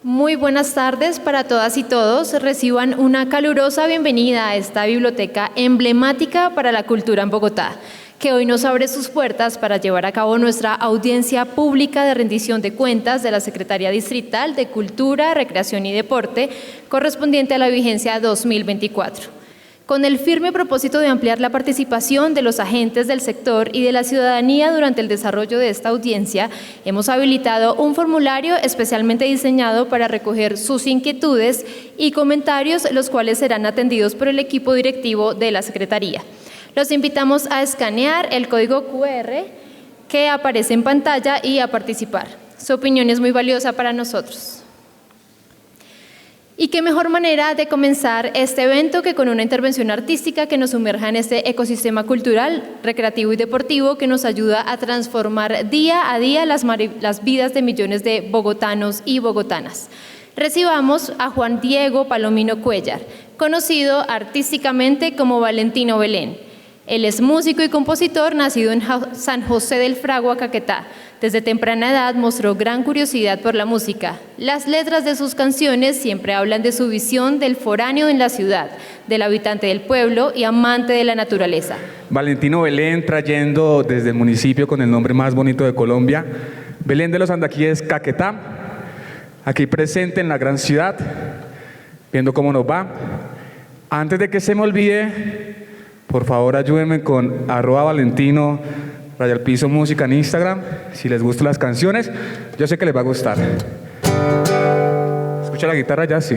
Muy buenas tardes para todas y todos. Reciban una calurosa bienvenida a esta biblioteca emblemática para la cultura en Bogotá, que hoy nos abre sus puertas para llevar a cabo nuestra audiencia pública de rendición de cuentas de la Secretaría Distrital de Cultura, Recreación y Deporte, correspondiente a la vigencia 2024. Con el firme propósito de ampliar la participación de los agentes del sector y de la ciudadanía durante el desarrollo de esta audiencia, hemos habilitado un formulario especialmente diseñado para recoger sus inquietudes y comentarios, los cuales serán atendidos por el equipo directivo de la Secretaría. Los invitamos a escanear el código QR que aparece en pantalla y a participar. Su opinión es muy valiosa para nosotros. Y qué mejor manera de comenzar este evento que con una intervención artística que nos sumerja en este ecosistema cultural, recreativo y deportivo que nos ayuda a transformar día a día las vidas de millones de bogotanos y bogotanas. Recibamos a Juan Diego Palomino Cuéllar, conocido artísticamente como Valentino Belén. Él es músico y compositor nacido en San José del Fragua, Caquetá. Desde temprana edad mostró gran curiosidad por la música. Las letras de sus canciones siempre hablan de su visión del foráneo en la ciudad, del habitante del pueblo y amante de la naturaleza. Valentino Belén, trayendo desde el municipio con el nombre más bonito de Colombia, Belén de los Andaquíes, Caquetá, aquí presente en la gran ciudad, viendo cómo nos va. Antes de que se me olvide, por favor ayúdenme con @Valentino _piso música en Instagram, si les gustan las canciones, yo sé que les va a gustar. ¿Escucha la guitarra ya? Sí.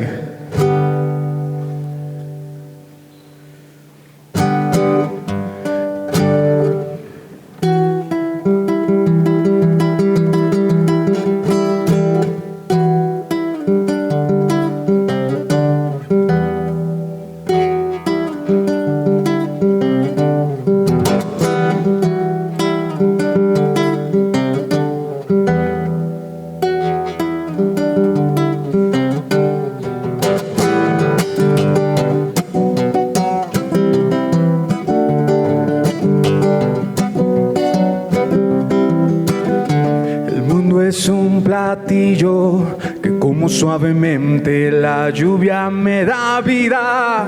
Es un platillo que como suavemente la lluvia me da vida.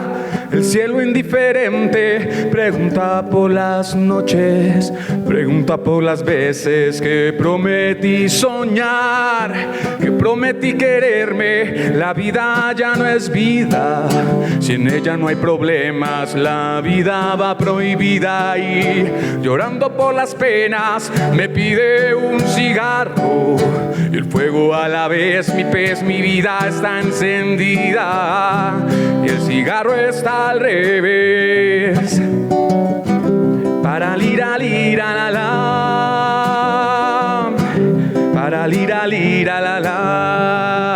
El cielo indiferente pregunta por las noches, pregunta por las veces que prometí soñar, que prometí quererme. La vida ya no es vida, si en ella no hay problemas, la vida va prohibida. Y llorando por las penas me pide un cigarro, y el fuego a la vez, mi pez, mi vida está encendida, y el cigarro está al revés. Para lira lira la la, para lira lira la la.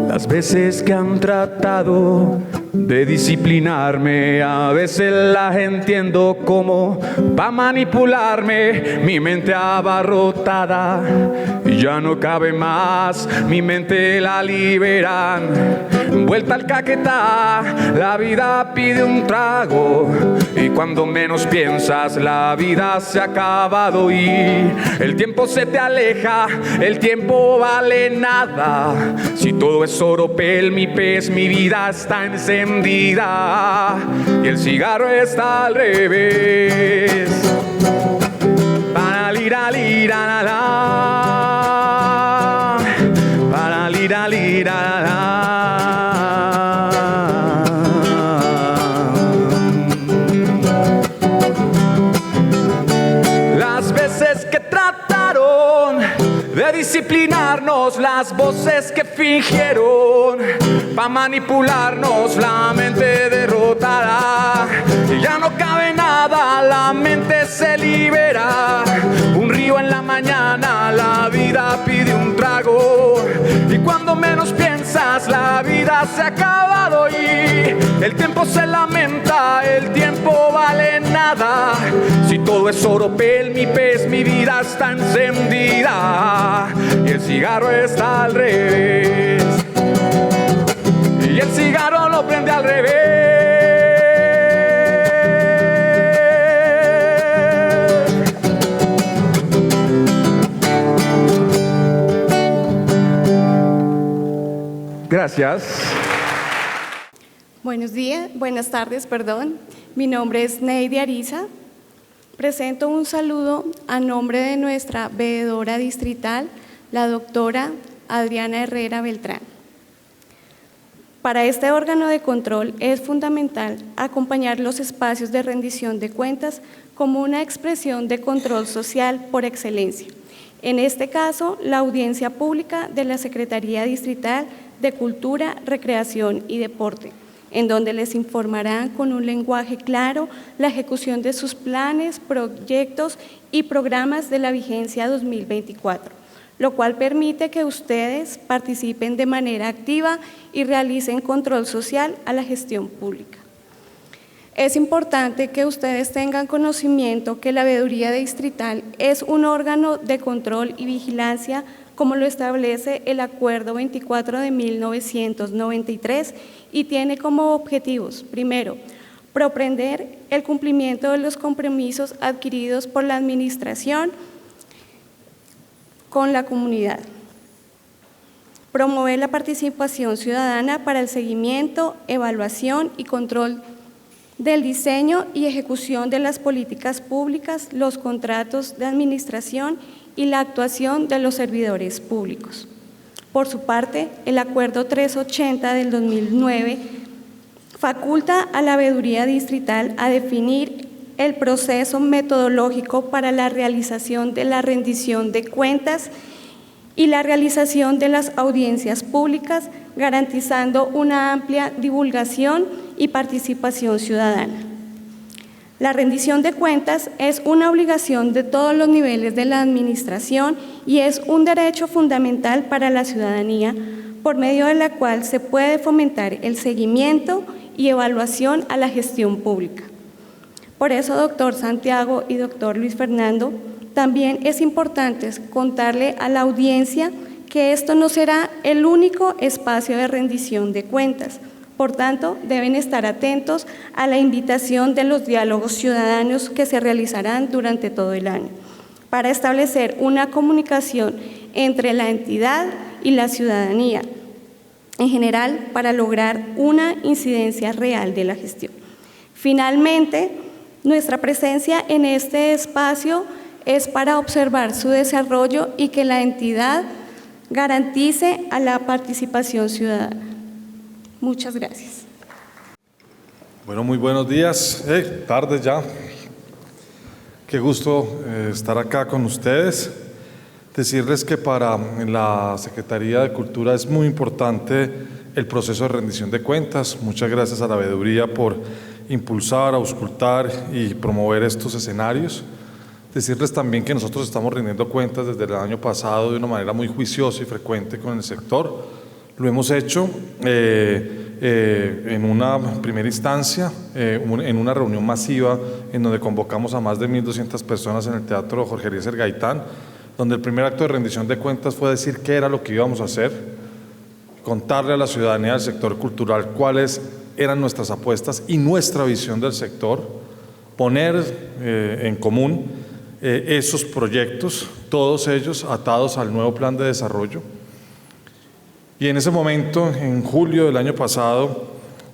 Las veces que han tratado de disciplinarme, a veces las entiendo como pa' manipularme. Mi mente abarrotada y ya no cabe más, mi mente la liberan. Vuelta al Caquetá, la vida pide un trago, y cuando menos piensas la vida se ha acabado. Y el tiempo se te aleja, el tiempo vale nada, si todo es oropel, mi pez, mi vida está encendida, y el cigarro está al revés. Para lira lira la la, para lira lira la la. Las veces que trataron de disciplinarnos, las voces que fingieron pa' manipularnos, la mente derrotada, y ya no cabe nada, la mente se libera. Un río en la mañana, la vida pide un trago, y cuando menos piensas la vida se ha acabado. Y el tiempo se lamenta, el tiempo vale nada, si todo es oropel, mi pez, mi vida está encendida, y el cigarro está al revés. Y el cigarro lo prende al revés. gracias. Buenas tardes, perdón. Mi nombre es Neidy Ariza. Presento un saludo a nombre de nuestra veedora distrital, la doctora Adriana Herrera Beltrán. Para este órgano de control es fundamental acompañar los espacios de rendición de cuentas como una expresión de control social por excelencia. En este caso, la audiencia pública de la Secretaría Distrital de Cultura, Recreación y Deporte, en donde les informarán con un lenguaje claro la ejecución de sus planes, proyectos y programas de la vigencia 2024, lo cual permite que ustedes participen de manera activa y realicen control social a la gestión pública. Es importante que ustedes tengan conocimiento que la Veeduría Distrital es un órgano de control y vigilancia como lo establece el Acuerdo 24 de 1993 y tiene como objetivos, primero, propender el cumplimiento de los compromisos adquiridos por la Administración con la comunidad, promover la participación ciudadana para el seguimiento, evaluación y control del diseño y ejecución de las políticas públicas, los contratos de administración y la actuación de los servidores públicos. Por su parte, el Acuerdo 380 del 2009 faculta a la Veeduría Distrital a definir el proceso metodológico para la realización de la rendición de cuentas y la realización de las audiencias públicas, garantizando una amplia divulgación y participación ciudadana. La rendición de cuentas es una obligación de todos los niveles de la administración y es un derecho fundamental para la ciudadanía, por medio de la cual se puede fomentar el seguimiento y evaluación a la gestión pública. Por eso, doctor Santiago y doctor Luis Fernando, también es importante contarle a la audiencia que esto no será el único espacio de rendición de cuentas. Por tanto, deben estar atentos a la invitación de los diálogos ciudadanos que se realizarán durante todo el año, para establecer una comunicación entre la entidad y la ciudadanía, en general, para lograr una incidencia real de la gestión. Finalmente, nuestra presencia en este espacio es para observar su desarrollo y que la entidad garantice a la participación ciudadana. Muchas gracias. Bueno, muy buenos días. Tarde ya. Qué gusto estar acá con ustedes. Decirles que para la Secretaría de Cultura es muy importante el proceso de rendición de cuentas. Muchas gracias a la Veeduría por impulsar, auscultar y promover estos escenarios. Decirles también que nosotros estamos rindiendo cuentas desde el año pasado de una manera muy juiciosa y frecuente con el sector. Lo hemos hecho en una primera instancia, en una reunión masiva en donde convocamos a más de 1.200 personas en el Teatro Jorge Eliezer Gaitán, donde el primer acto de rendición de cuentas fue decir qué era lo que íbamos a hacer, contarle a la ciudadanía del sector cultural cuáles eran nuestras apuestas y nuestra visión del sector, poner en común esos proyectos, todos ellos atados al nuevo plan de desarrollo. Y en ese momento, en julio del año pasado,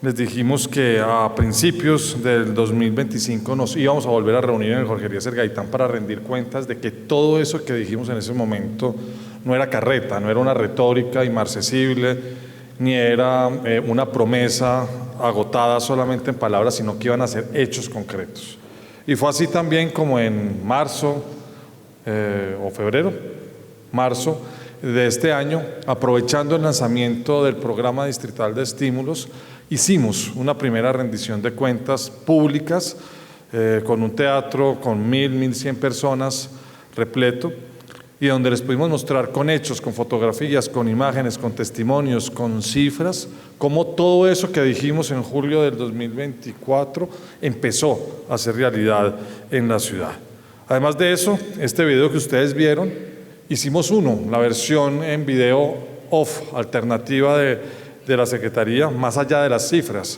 les dijimos que a principios del 2025 nos íbamos a volver a reunir en el Jorge Eliezer Gaitán para rendir cuentas de que todo eso que dijimos en ese momento no era carreta, no era una retórica inmarcesible, ni era una promesa agotada solamente en palabras, sino que iban a ser hechos concretos. Y fue así también como en marzo o febrero, marzo, de este año, aprovechando el lanzamiento del programa distrital de estímulos, hicimos una primera rendición de cuentas públicas con un teatro con 1.100 personas repleto y donde les pudimos mostrar con hechos, con fotografías, con imágenes, con testimonios, con cifras, cómo todo eso que dijimos en julio del 2024 empezó a ser realidad en la ciudad. Además de eso, este video que ustedes vieron, hicimos la versión en video off, alternativa de la Secretaría, más allá de las cifras,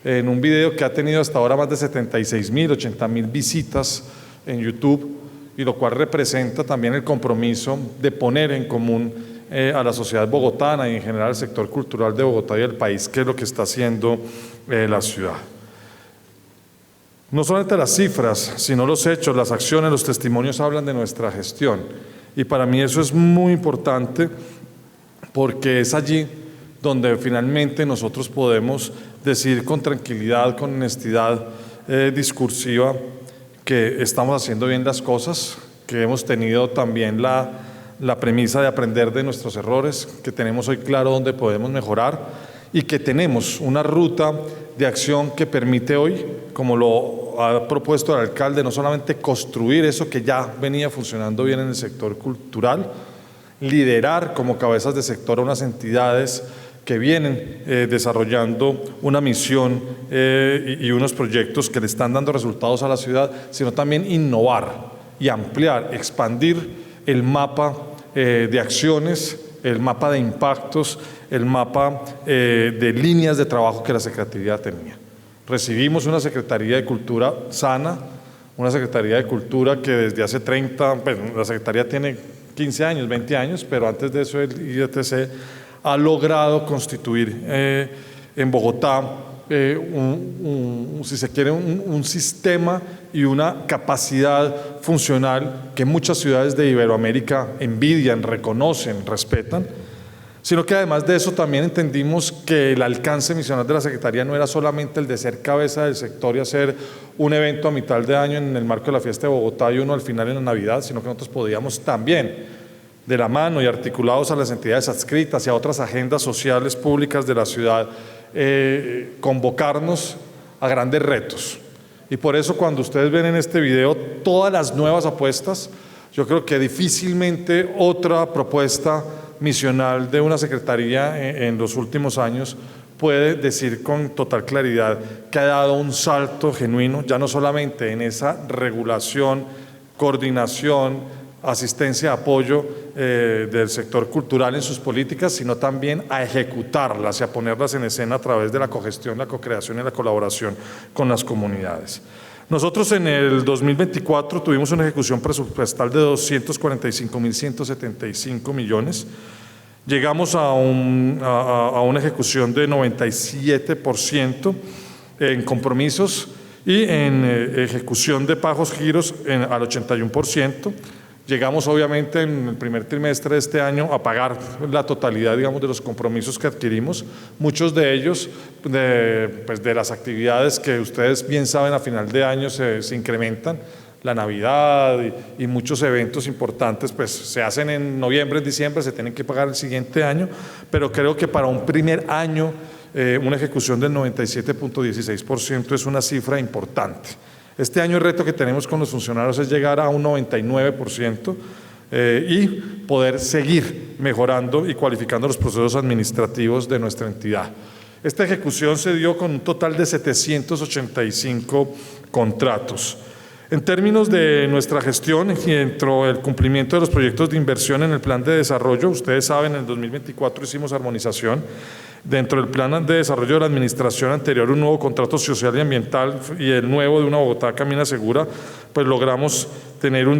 en un video que ha tenido hasta ahora más de 76.000, 80.000 visitas en YouTube, y lo cual representa también el compromiso de poner en común a la sociedad bogotana y en general al sector cultural de Bogotá y del país, qué es lo que está haciendo la ciudad. No solamente las cifras, sino los hechos, las acciones, los testimonios hablan de nuestra gestión. Y para mí eso es muy importante porque es allí donde finalmente nosotros podemos decir con tranquilidad, con honestidad discursiva, que estamos haciendo bien las cosas, que hemos tenido también la premisa de aprender de nuestros errores, que tenemos hoy claro dónde podemos mejorar y que tenemos una ruta de acción que permite hoy, como lo ha propuesto el alcalde, no solamente construir eso que ya venía funcionando bien en el sector cultural, liderar como cabezas de sector a unas entidades que vienen desarrollando una misión y unos proyectos que le están dando resultados a la ciudad, sino también innovar y ampliar, expandir el mapa de acciones, el mapa de impactos, el mapa de líneas de trabajo que la Secretaría tenía. Recibimos una Secretaría de Cultura sana, una Secretaría de Cultura que desde hace 30, la Secretaría tiene 15 años, 20 años, pero antes de eso el IDTC ha logrado constituir en Bogotá si se quiere, un sistema y una capacidad funcional que muchas ciudades de Iberoamérica envidian, reconocen, respetan, sino que además de eso también entendimos que el alcance misional de la Secretaría no era solamente el de ser cabeza del sector y hacer un evento a mitad de año en el marco de la fiesta de Bogotá y uno al final en la Navidad, sino que nosotros podíamos también, de la mano y articulados a las entidades adscritas y a otras agendas sociales públicas de la ciudad, convocarnos a grandes retos. Y por eso cuando ustedes ven en este video todas las nuevas apuestas, yo creo que difícilmente otra propuesta misional de una secretaría en los últimos años puede decir con total claridad que ha dado un salto genuino, ya no solamente en esa regulación, coordinación, asistencia, apoyo del sector cultural en sus políticas, sino también a ejecutarlas y a ponerlas en escena a través de la cogestión, la cocreación y la colaboración con las comunidades. Nosotros en el 2024 tuvimos una ejecución presupuestal de 245.175 millones. Llegamos a una ejecución de 97% en compromisos y en ejecución de pagos giros al 81%. Llegamos obviamente en el primer trimestre de este año a pagar la totalidad, digamos, de los compromisos que adquirimos, muchos de ellos de las actividades que ustedes bien saben a final de año se incrementan, la Navidad y muchos eventos importantes pues se hacen en noviembre, en diciembre, se tienen que pagar el siguiente año, pero creo que para un primer año una ejecución del 97.16% es una cifra importante. Este año el reto que tenemos con los funcionarios es llegar a un 99% y poder seguir mejorando y cualificando los procesos administrativos de nuestra entidad. Esta ejecución se dio con un total de 785 contratos. En términos de nuestra gestión y dentro del cumplimiento de los proyectos de inversión en el plan de desarrollo, ustedes saben, en el 2024 hicimos armonización. Dentro del plan de desarrollo de la administración anterior, un nuevo contrato social y ambiental y el nuevo de una Bogotá Camina Segura, pues logramos tener un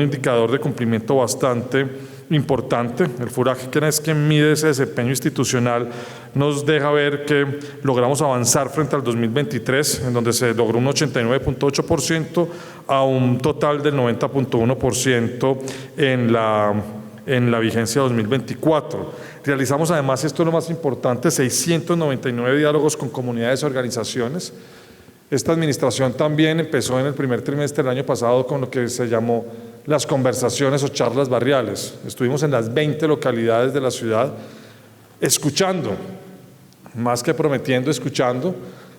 indicador de cumplimiento bastante importante. El FURAC, que es quien mide ese desempeño institucional, nos deja ver que logramos avanzar frente al 2023, en donde se logró un 89.8% a un total del 90.1% en la vigencia 2024. Realizamos además, esto es lo más importante, 699 diálogos con comunidades y organizaciones. Esta administración también empezó en el primer trimestre del año pasado con lo que se llamó las conversaciones o charlas barriales. Estuvimos en las 20 localidades de la ciudad escuchando, más que prometiendo, escuchando,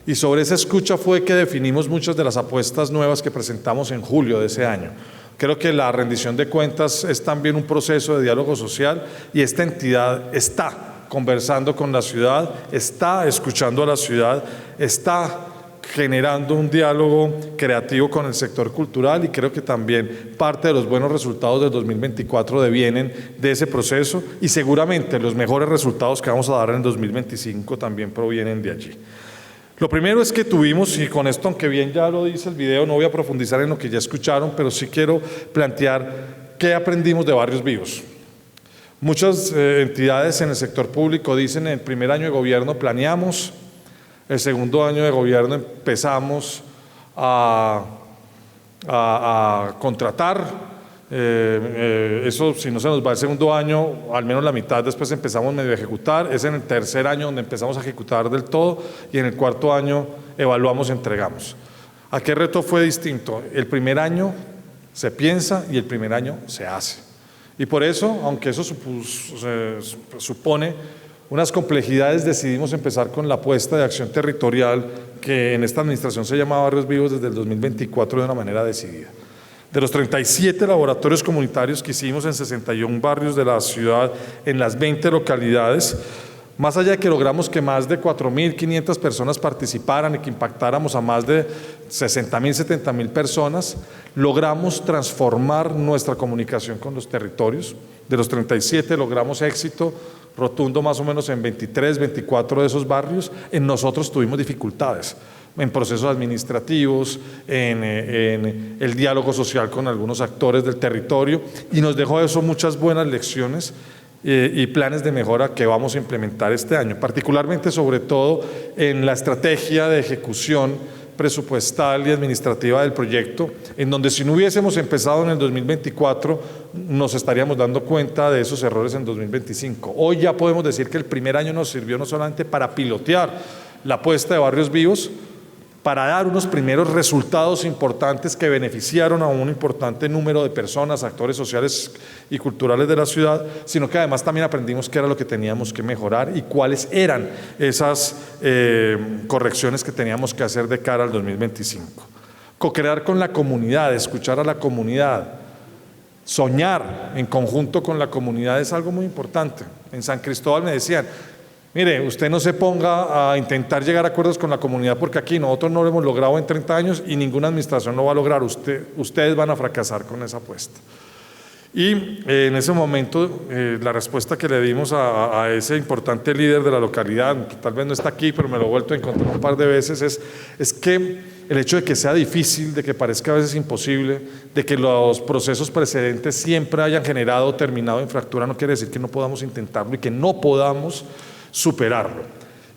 y sobre esa escucha fue que definimos muchas de las apuestas nuevas que presentamos en julio de ese año. Creo que la rendición de cuentas es también un proceso de diálogo social y esta entidad está conversando con la ciudad, está escuchando a la ciudad, está generando un diálogo creativo con el sector cultural y creo que también parte de los buenos resultados del 2024 devienen de ese proceso y seguramente los mejores resultados que vamos a dar en el 2025 también provienen de allí. Lo primero es que tuvimos, y con esto, aunque bien ya lo dice el video, no voy a profundizar en lo que ya escucharon, pero sí quiero plantear qué aprendimos de Barrios Vivos. Muchas entidades en el sector público dicen en el primer año de gobierno planeamos, el segundo año de gobierno empezamos a contratar. Eso, si no se nos va el segundo año, al menos la mitad después empezamos medio a ejecutar. Es en el tercer año donde empezamos a ejecutar del todo, y en el cuarto año evaluamos, entregamos. ¿A qué reto fue distinto? El primer año se piensa y el primer año se hace. Y por eso, aunque eso supone unas complejidades, decidimos empezar con la apuesta de acción territorial que en esta administración se llama Barrios Vivos desde el 2024 de una manera decidida. De los 37 laboratorios comunitarios que hicimos en 61 barrios de la ciudad, en las 20 localidades, más allá de que logramos que más de 4.500 personas participaran y que impactáramos a más de 60.000, 70.000 personas, logramos transformar nuestra comunicación con los territorios. De los 37 logramos éxito rotundo más o menos en 23, 24 de esos barrios. En nosotros tuvimos dificultades en procesos administrativos, en el diálogo social con algunos actores del territorio, y nos dejó eso muchas buenas lecciones y planes de mejora que vamos a implementar este año, particularmente sobre todo en la estrategia de ejecución presupuestal y administrativa del proyecto, en donde si no hubiésemos empezado en el 2024 nos estaríamos dando cuenta de esos errores en 2025. Hoy ya podemos decir que el primer año nos sirvió no solamente para pilotear la apuesta de Barrios Vivos, para dar unos primeros resultados importantes que beneficiaron a un importante número de personas, actores sociales y culturales de la ciudad, sino que además también aprendimos qué era lo que teníamos que mejorar y cuáles eran esas correcciones que teníamos que hacer de cara al 2025. Co-crear con la comunidad, escuchar a la comunidad, soñar en conjunto con la comunidad es algo muy importante. En San Cristóbal me decían: mire, usted no se ponga a intentar llegar a acuerdos con la comunidad porque aquí nosotros no lo hemos logrado en 30 años y ninguna administración lo va a lograr, ustedes van a fracasar con esa apuesta. Y en ese momento la respuesta que le dimos a ese importante líder de la localidad, que tal vez no está aquí, pero me lo he vuelto a encontrar un par de veces, es que el hecho de que sea difícil, de que parezca a veces imposible, de que los procesos precedentes siempre hayan generado o terminado en fractura, no quiere decir que no podamos intentarlo y que no podamos superarlo.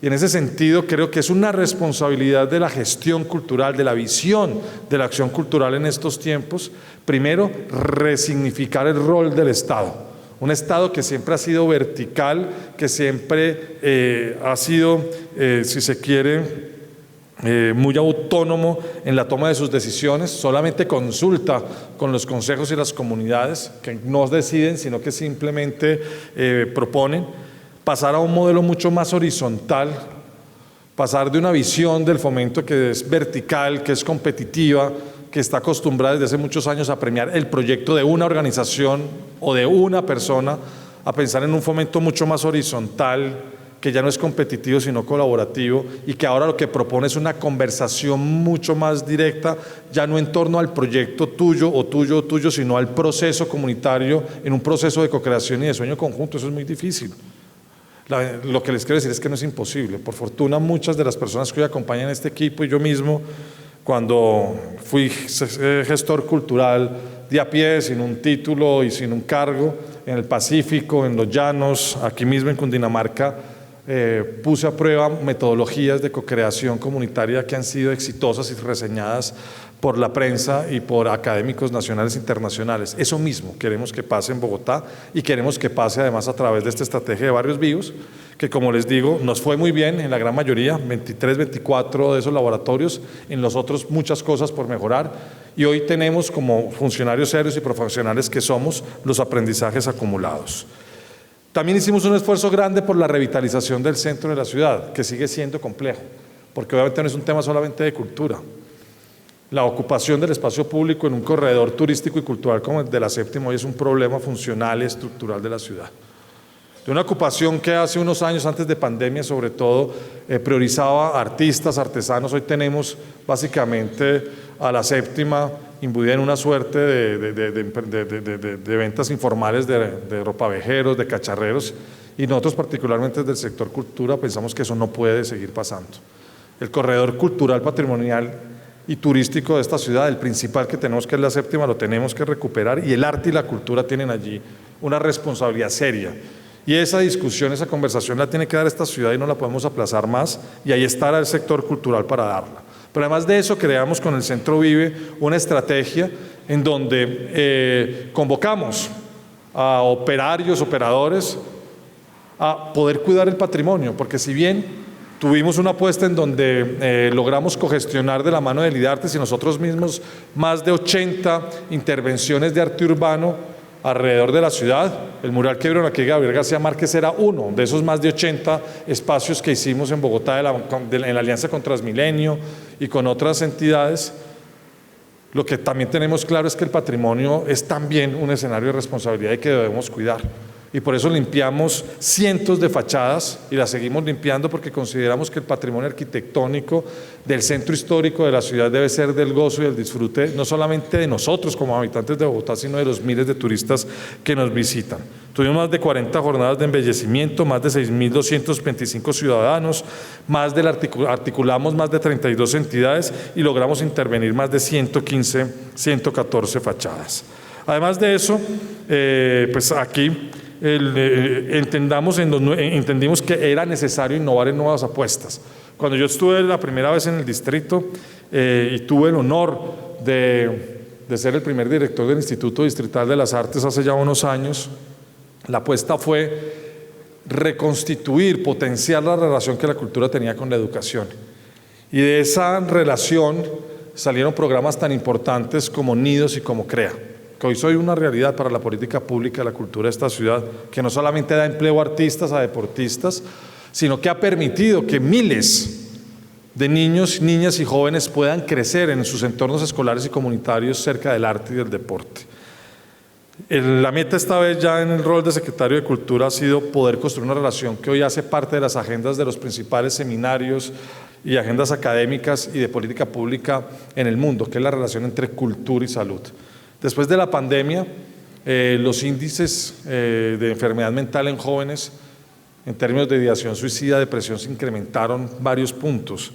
Y en ese sentido creo que es una responsabilidad de la gestión cultural, de la visión de la acción cultural en estos tiempos, primero resignificar el rol del Estado. Un Estado que siempre ha sido vertical, que siempre ha sido, si se quiere, muy autónomo en la toma de sus decisiones, solamente consulta con los consejos y las comunidades que no deciden, sino que simplemente proponen. Pasar a un modelo mucho más horizontal, pasar de una visión del fomento que es vertical, que es competitiva, que está acostumbrada desde hace muchos años a premiar el proyecto de una organización o de una persona, a pensar en un fomento mucho más horizontal, que ya no es competitivo sino colaborativo, y que ahora lo que propone es una conversación mucho más directa, ya no en torno al proyecto tuyo o tuyo o tuyo, sino al proceso comunitario, en un proceso de co-creación y de sueño conjunto. Eso es muy difícil. Lo que les quiero decir es que no es imposible. Por fortuna, muchas de las personas que hoy acompañan este equipo y yo mismo, cuando fui gestor cultural de a pie, sin un título y sin un cargo, en el Pacífico, en los Llanos, aquí mismo en Cundinamarca, puse a prueba metodologías de co-creación comunitaria que han sido exitosas y reseñadas por la prensa y por académicos nacionales e internacionales. Eso mismo queremos que pase en Bogotá, y queremos que pase además a través de esta estrategia de Barrios Vivos, que, como les digo, nos fue muy bien en la gran mayoría, 23, 24 de esos laboratorios, en los otros muchas cosas por mejorar, y hoy tenemos, como funcionarios serios y profesionales que somos, los aprendizajes acumulados. También hicimos un esfuerzo grande por la revitalización del centro de la ciudad, que sigue siendo complejo, porque obviamente no es un tema solamente de cultura. La ocupación del espacio público en un corredor turístico y cultural como el de la Séptima hoy es un problema funcional y estructural de la ciudad. De una ocupación que hace unos años, antes de pandemia sobre todo, priorizaba artistas, artesanos. Hoy tenemos básicamente a la Séptima imbuida en una suerte de ventas informales de ropavejeros, de cacharreros, y nosotros particularmente desde el sector cultura pensamos que eso no puede seguir pasando. El corredor cultural, patrimonial y turístico de esta ciudad, el principal que tenemos, que es la Séptima, lo tenemos que recuperar, y el arte y la cultura tienen allí una responsabilidad seria. Y esa discusión, esa conversación la tiene que dar esta ciudad y no la podemos aplazar más, y ahí estará el sector cultural para darla. Pero además de eso, creamos con el Centro Vive una estrategia en donde convocamos a operadores, a poder cuidar el patrimonio, porque si bien tuvimos una apuesta en donde logramos cogestionar de la mano del IDARTES y nosotros mismos más de 80 intervenciones de arte urbano alrededor de la ciudad. El mural que vieron aquí Gabriel García Márquez era uno de esos más de 80 espacios que hicimos en Bogotá en la alianza con Transmilenio y con otras entidades. Lo que también tenemos claro es que el patrimonio es también un escenario de responsabilidad y que debemos cuidar. Y por eso limpiamos cientos de fachadas y las seguimos limpiando, porque consideramos que el patrimonio arquitectónico del centro histórico de la ciudad debe ser del gozo y del disfrute, no solamente de nosotros como habitantes de Bogotá, sino de los miles de turistas que nos visitan. Tuvimos más de 40 jornadas de embellecimiento, más de 6.225 ciudadanos, articulamos más de 32 entidades y logramos intervenir más de 114 fachadas. Además de eso, pues aquí entendimos que era necesario innovar en nuevas apuestas. Cuando yo estuve la primera vez en el distrito y tuve el honor de ser el primer director del Instituto Distrital de las Artes hace ya unos años, la apuesta fue reconstituir, potenciar la relación que la cultura tenía con la educación. Y de esa relación salieron programas tan importantes como Nidos y como CREA, que hoy soy una realidad para la política pública de la cultura de esta ciudad, que no solamente da empleo a artistas, a deportistas, sino que ha permitido que miles de niños, niñas y jóvenes puedan crecer en sus entornos escolares y comunitarios cerca del arte y del deporte. La meta esta vez ya en el rol de secretario de Cultura ha sido poder construir una relación que hoy hace parte de las agendas de los principales seminarios y agendas académicas y de política pública en el mundo, que es la relación entre cultura y salud. Después de la pandemia, los índices de enfermedad mental en jóvenes, en términos de ideación suicida, depresión, se incrementaron varios puntos.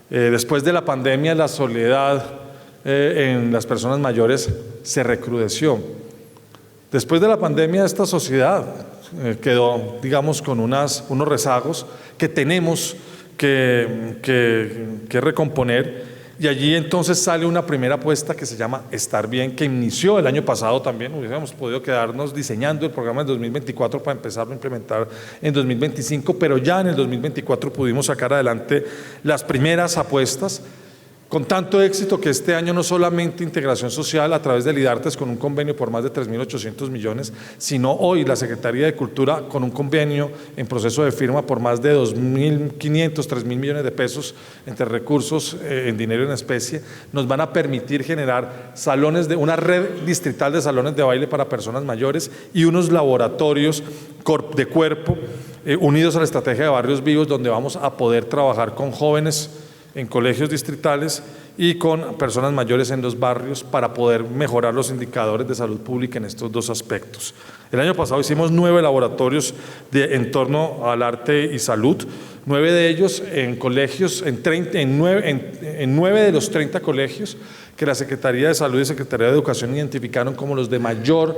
Después de la pandemia, la soledad en las personas mayores se recrudeció. Después de la pandemia, esta sociedad quedó, digamos, con unos rezagos que tenemos que recomponer. Y allí entonces sale una primera apuesta que se llama Estar Bien, que inició el año pasado también. Hubiéramos podido quedarnos diseñando el programa en 2024 para empezarlo a implementar en 2025, pero ya en el 2024 pudimos sacar adelante las primeras apuestas, con tanto éxito que este año no solamente integración social a través del IDARTES con un convenio por más de 3.800 millones, sino hoy la Secretaría de Cultura con un convenio en proceso de firma por más de 2.500, 3.000 millones de pesos entre recursos en dinero en especie, nos van a permitir generar una red distrital de salones de baile para personas mayores y unos laboratorios de cuerpo unidos a la estrategia de barrios vivos, donde vamos a poder trabajar con jóvenes en colegios distritales y con personas mayores en los barrios para poder mejorar los indicadores de salud pública en estos dos aspectos. El año pasado hicimos 9 laboratorios en torno al arte y salud, 9 de ellos en colegios, en 9 de los 30 colegios que la Secretaría de Salud y Secretaría de Educación identificaron como los de mayor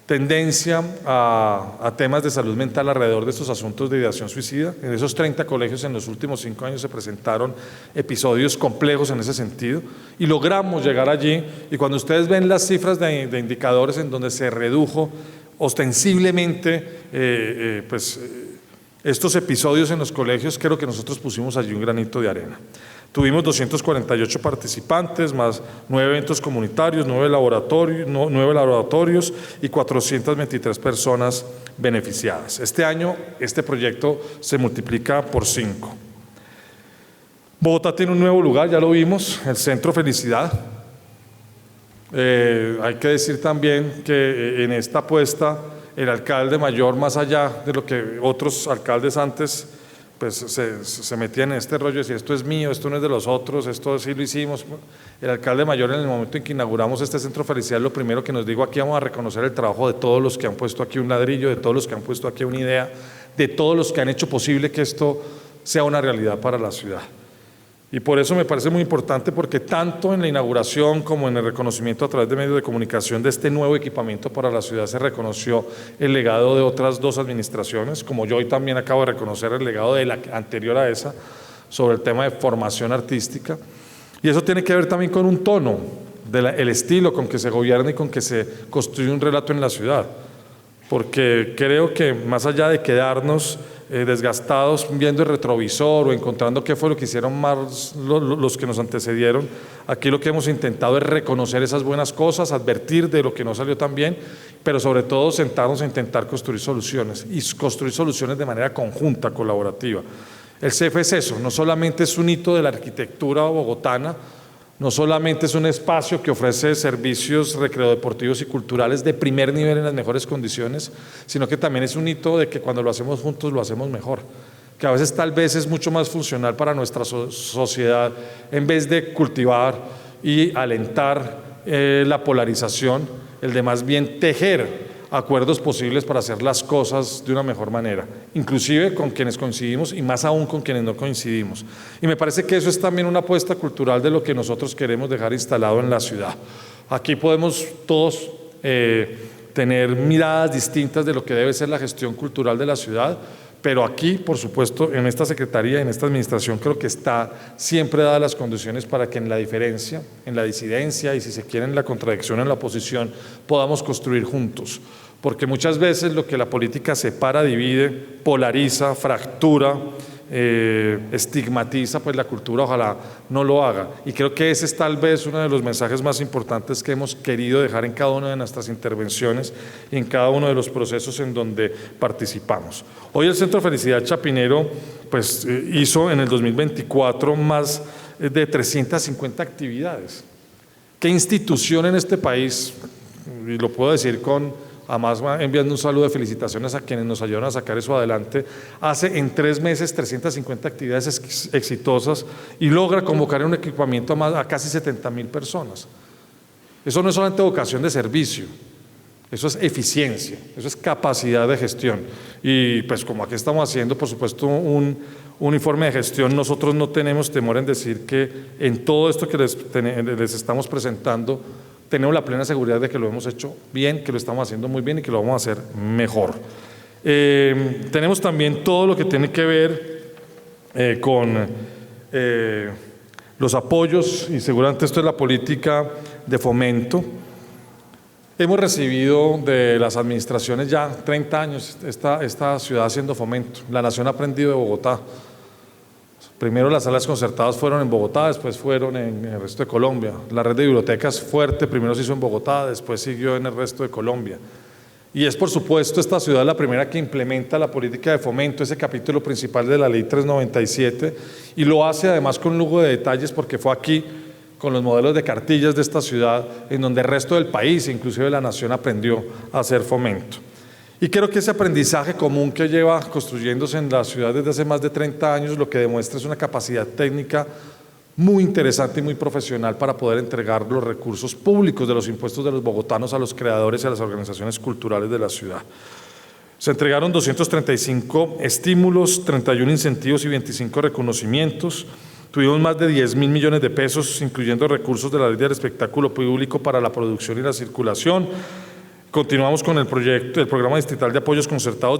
tendencia a temas de salud mental alrededor de estos asuntos de ideación suicida. En esos 30 colegios en los últimos 5 años se presentaron episodios complejos en ese sentido y logramos llegar allí, y cuando ustedes ven las cifras de indicadores en donde se redujo ostensiblemente estos episodios en los colegios, creo que nosotros pusimos allí un granito de arena. Tuvimos 248 participantes, más 9 eventos comunitarios, 9 laboratorios y 423 personas beneficiadas. Este año este proyecto se multiplica por 5. Bogotá tiene un nuevo lugar, ya lo vimos, el Centro Felicidad. Hay que decir también que en esta apuesta el alcalde mayor, más allá de lo que otros alcaldes antes pues se metían en este rollo de decir esto es mío, esto no es de los otros, esto sí lo hicimos. El alcalde mayor, en el momento en que inauguramos este Centro Felicidad, lo primero que nos dijo: aquí vamos a reconocer el trabajo de todos los que han puesto aquí un ladrillo, de todos los que han puesto aquí una idea, de todos los que han hecho posible que esto sea una realidad para la ciudad. Y por eso me parece muy importante, porque tanto en la inauguración como en el reconocimiento a través de medios de comunicación de este nuevo equipamiento para la ciudad se reconoció el legado de otras dos administraciones, como yo hoy también acabo de reconocer el legado de la anterior a esa sobre el tema de formación artística. Y eso tiene que ver también con un tono, el estilo con que se gobierna y con que se construye un relato en la ciudad. Porque creo que más allá de quedarnos desgastados viendo el retrovisor o encontrando qué fue lo que hicieron más los que nos antecedieron, aquí lo que hemos intentado es reconocer esas buenas cosas, advertir de lo que no salió tan bien, pero sobre todo sentarnos a intentar construir soluciones y construir soluciones de manera conjunta, colaborativa. El CEF es eso, no solamente es un hito de la arquitectura bogotana, no solamente es un espacio que ofrece servicios recreodeportivos y culturales de primer nivel en las mejores condiciones, sino que también es un hito de que cuando lo hacemos juntos lo hacemos mejor, que a veces tal vez es mucho más funcional para nuestra sociedad en vez de cultivar y alentar la polarización, el de más bien tejer acuerdos posibles para hacer las cosas de una mejor manera, inclusive con quienes coincidimos y más aún con quienes no coincidimos. Y me parece que eso es también una apuesta cultural de lo que nosotros queremos dejar instalado en la ciudad. Aquí podemos todos tener miradas distintas de lo que debe ser la gestión cultural de la ciudad, pero aquí, por supuesto, en esta Secretaría, en esta administración, creo que está siempre dadas las condiciones para que en la diferencia, en la disidencia y si se quiere en la contradicción, en la oposición, podamos construir juntos. Porque muchas veces lo que la política separa, divide, polariza, fractura, estigmatiza, pues la cultura ojalá no lo haga. Y creo que ese es tal vez uno de los mensajes más importantes que hemos querido dejar en cada una de nuestras intervenciones y en cada uno de los procesos en donde participamos. Hoy el Centro Felicidad Chapinero pues, hizo en el 2024 más de 350 actividades. ¿Qué institución en este país, y lo puedo decir además enviando un saludo de felicitaciones a quienes nos ayudaron a sacar eso adelante, hace en 3 meses 350 actividades exitosas y logra convocar en un equipamiento a casi 70.000 personas? Eso no es solamente vocación de servicio, eso es eficiencia, eso es capacidad de gestión. Y pues como aquí estamos haciendo, por supuesto, un informe de gestión, nosotros no tenemos temor en decir que en todo esto que les estamos presentando, tenemos la plena seguridad de que lo hemos hecho bien, que lo estamos haciendo muy bien y que lo vamos a hacer mejor. Tenemos también todo lo que tiene que ver con los apoyos, y seguramente esto es la política de fomento. Hemos recibido de las administraciones ya 30 años esta ciudad haciendo fomento. La Nación ha aprendido de Bogotá. Primero las salas concertadas fueron en Bogotá, después fueron en el resto de Colombia. La red de bibliotecas fuerte primero se hizo en Bogotá, después siguió en el resto de Colombia. Y es por supuesto esta ciudad la primera que implementa la política de fomento, ese capítulo principal de la Ley 397, y lo hace además con lujo de detalles porque fue aquí, con los modelos de cartillas de esta ciudad, en donde el resto del país, inclusive la nación, aprendió a hacer fomento. Y creo que ese aprendizaje común que lleva construyéndose en la ciudad desde hace más de 30 años lo que demuestra es una capacidad técnica muy interesante y muy profesional para poder entregar los recursos públicos de los impuestos de los bogotanos a los creadores y a las organizaciones culturales de la ciudad. Se entregaron 235 estímulos, 31 incentivos y 25 reconocimientos. Tuvimos más de 10.000 millones de pesos, incluyendo recursos de la Ley del Espectáculo Público para la producción y la circulación. Continuamos con el programa distrital de apoyos concertados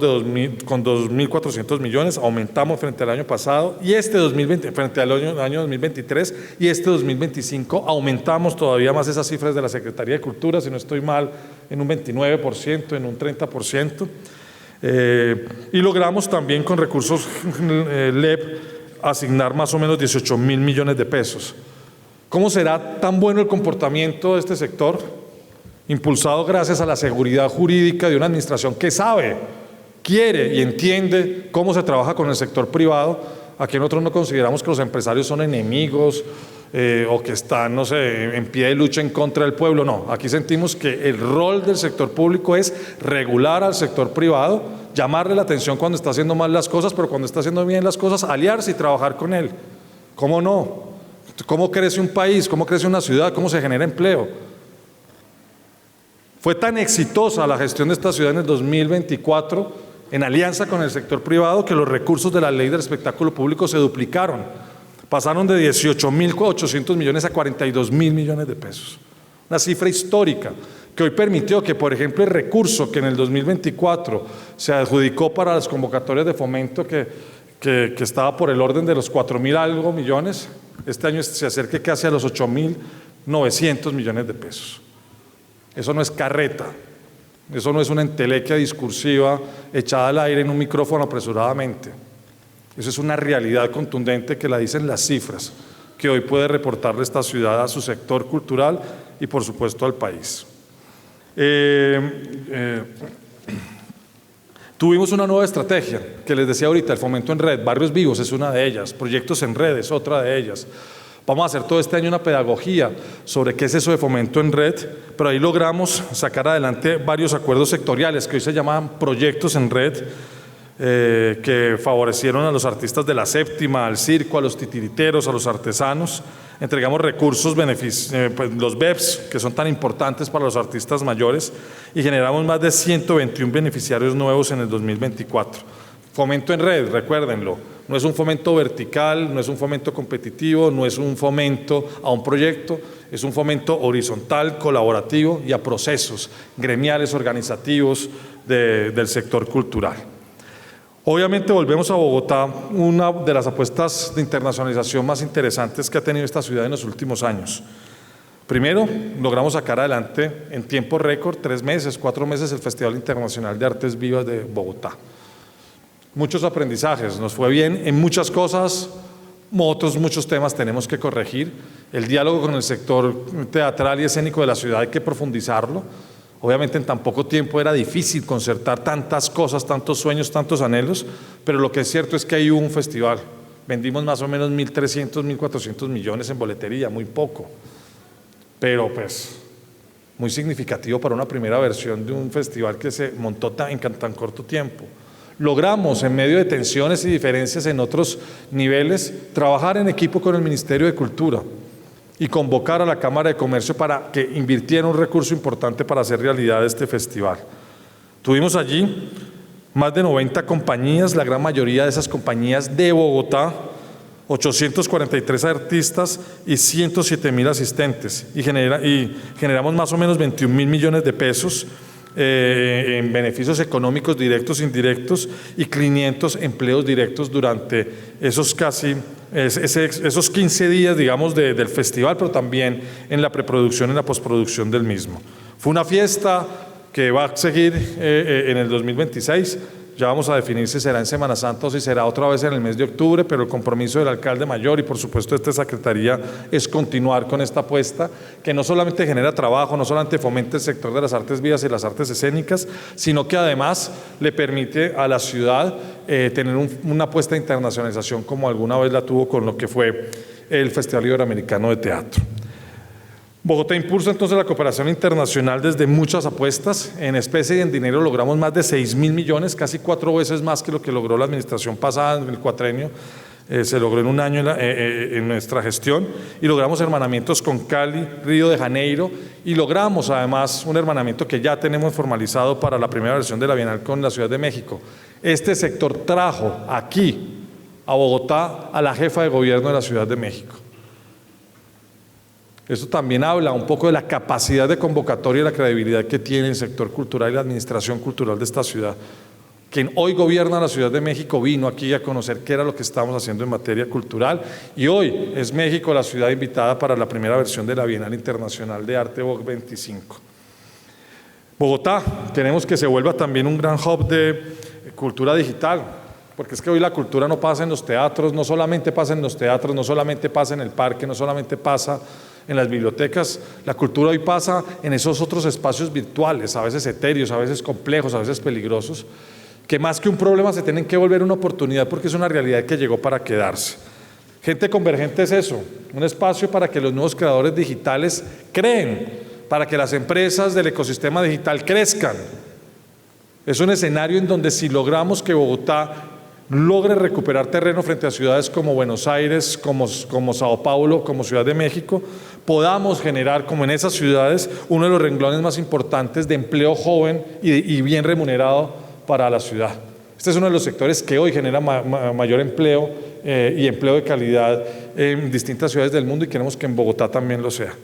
con 2.400 millones, aumentamos frente al año pasado y frente al año 2023 y este 2025 aumentamos todavía más esas cifras de la Secretaría de Cultura, si no estoy mal, en un 29%, en un 30%. Y logramos también con recursos LEP asignar más o menos 18.000 millones de pesos. ¿Cómo será tan bueno el comportamiento de este sector? Impulsado gracias a la seguridad jurídica de una administración que sabe, quiere y entiende cómo se trabaja con el sector privado. Aquí nosotros no consideramos que los empresarios son enemigos o que están, no sé, en pie de lucha en contra del pueblo. No, aquí sentimos que el rol del sector público es regular al sector privado, llamarle la atención cuando está haciendo mal las cosas, pero cuando está haciendo bien las cosas, aliarse y trabajar con él. ¿Cómo no? ¿Cómo crece un país? ¿Cómo crece una ciudad? ¿Cómo se genera empleo? Fue tan exitosa la gestión de esta ciudad en el 2024, en alianza con el sector privado, que los recursos de la Ley del Espectáculo Público se duplicaron. Pasaron de 18.800 millones a 42.000 millones de pesos. Una cifra histórica que hoy permitió que, por ejemplo, el recurso que en el 2024 se adjudicó para las convocatorias de fomento que estaba por el orden de los 4.000 algo millones, este año se acerque casi a los 8.900 millones de pesos. Eso no es carreta, eso no es una entelequia discursiva echada al aire en un micrófono apresuradamente. Eso es una realidad contundente que la dicen las cifras que hoy puede reportarle esta ciudad a su sector cultural y por supuesto al país. Tuvimos una nueva estrategia que les decía ahorita, el fomento en red. Barrios Vivos es una de ellas, proyectos en red es otra de ellas. Vamos a hacer todo este año una pedagogía sobre qué es eso de fomento en red, pero ahí logramos sacar adelante varios acuerdos sectoriales que hoy se llaman proyectos en red, que favorecieron a los artistas de la séptima, al circo, a los titiriteros, a los artesanos. Entregamos recursos, los BEPS, que son tan importantes para los artistas mayores, y generamos más de 121 beneficiarios nuevos en el 2024. Fomento en red, recuérdenlo, no es un fomento vertical, no es un fomento competitivo, no es un fomento a un proyecto, es un fomento horizontal, colaborativo y a procesos gremiales, organizativos del sector cultural. Obviamente volvemos a Bogotá, una de las apuestas de internacionalización más interesantes que ha tenido esta ciudad en los últimos años. Primero, logramos sacar adelante en tiempo récord, 3 meses, 4 meses, el Festival Internacional de Artes Vivas de Bogotá. Muchos aprendizajes, nos fue bien en muchas cosas, muchos temas tenemos que corregir. El diálogo con el sector teatral y escénico de la ciudad hay que profundizarlo. Obviamente en tan poco tiempo era difícil concertar tantas cosas, tantos sueños, tantos anhelos, pero lo que es cierto es que hay un festival. Vendimos más o menos 1.300, 1.400 millones en boletería, muy poco, pero pues muy significativo para una primera versión de un festival que se montó en tan corto tiempo. Logramos, en medio de tensiones y diferencias en otros niveles, trabajar en equipo con el Ministerio de Cultura y convocar a la Cámara de Comercio para que invirtiera un recurso importante para hacer realidad este festival. Tuvimos allí más de 90 compañías, la gran mayoría de esas compañías de Bogotá, 843 artistas y 107.000 asistentes, y generamos más o menos 21.000 millones de pesos en beneficios económicos directos e indirectos y 500 empleos directos durante esos 15 días, digamos, del festival, pero también en la preproducción y en la postproducción del mismo. Fue una fiesta que va a seguir en el 2026. Ya vamos a definir si será en Semana Santa o si será otra vez en el mes de octubre, pero el compromiso del alcalde mayor y por supuesto de esta secretaría es continuar con esta apuesta que no solamente genera trabajo, no solamente fomenta el sector de las artes vivas y las artes escénicas, sino que además le permite a la ciudad tener una apuesta de internacionalización como alguna vez la tuvo con lo que fue el Festival Iberoamericano de Teatro. Bogotá impulsa entonces la cooperación internacional desde muchas apuestas. En especie y en dinero logramos más de 6.000 millones, casi 4 veces más que lo que logró la administración pasada en el cuatrienio. Se logró en un año en nuestra gestión, y logramos hermanamientos con Cali, Río de Janeiro, y logramos además un hermanamiento que ya tenemos formalizado para la primera versión de la Bienal con la Ciudad de México. Este sector trajo aquí a Bogotá a la jefa de gobierno de la Ciudad de México. Eso también habla un poco de la capacidad de convocatoria y la credibilidad que tiene el sector cultural y la administración cultural de esta ciudad. Quien hoy gobierna la Ciudad de México vino aquí a conocer qué era lo que estábamos haciendo en materia cultural, y hoy es México la ciudad invitada para la primera versión de la Bienal Internacional de Arte VOC 25. Bogotá, queremos que se vuelva también un gran hub de cultura digital, porque es que hoy la cultura no pasa en los teatros, no solamente pasa en los teatros, no solamente pasa en el parque, no solamente pasa en las bibliotecas. La cultura hoy pasa en esos otros espacios virtuales, a veces etéreos, a veces complejos, a veces peligrosos, que más que un problema se tienen que volver una oportunidad, porque es una realidad que llegó para quedarse. Gente Convergente es eso, un espacio para que los nuevos creadores digitales creen, para que las empresas del ecosistema digital crezcan. Es un escenario en donde, si logramos que Bogotá logre recuperar terreno frente a ciudades como Buenos Aires, como Sao Paulo, como Ciudad de México, podamos generar, como en esas ciudades, uno de los renglones más importantes de empleo joven y bien remunerado para la ciudad. Este es uno de los sectores que hoy genera mayor empleo y empleo de calidad en distintas ciudades del mundo y queremos que en Bogotá también lo sea.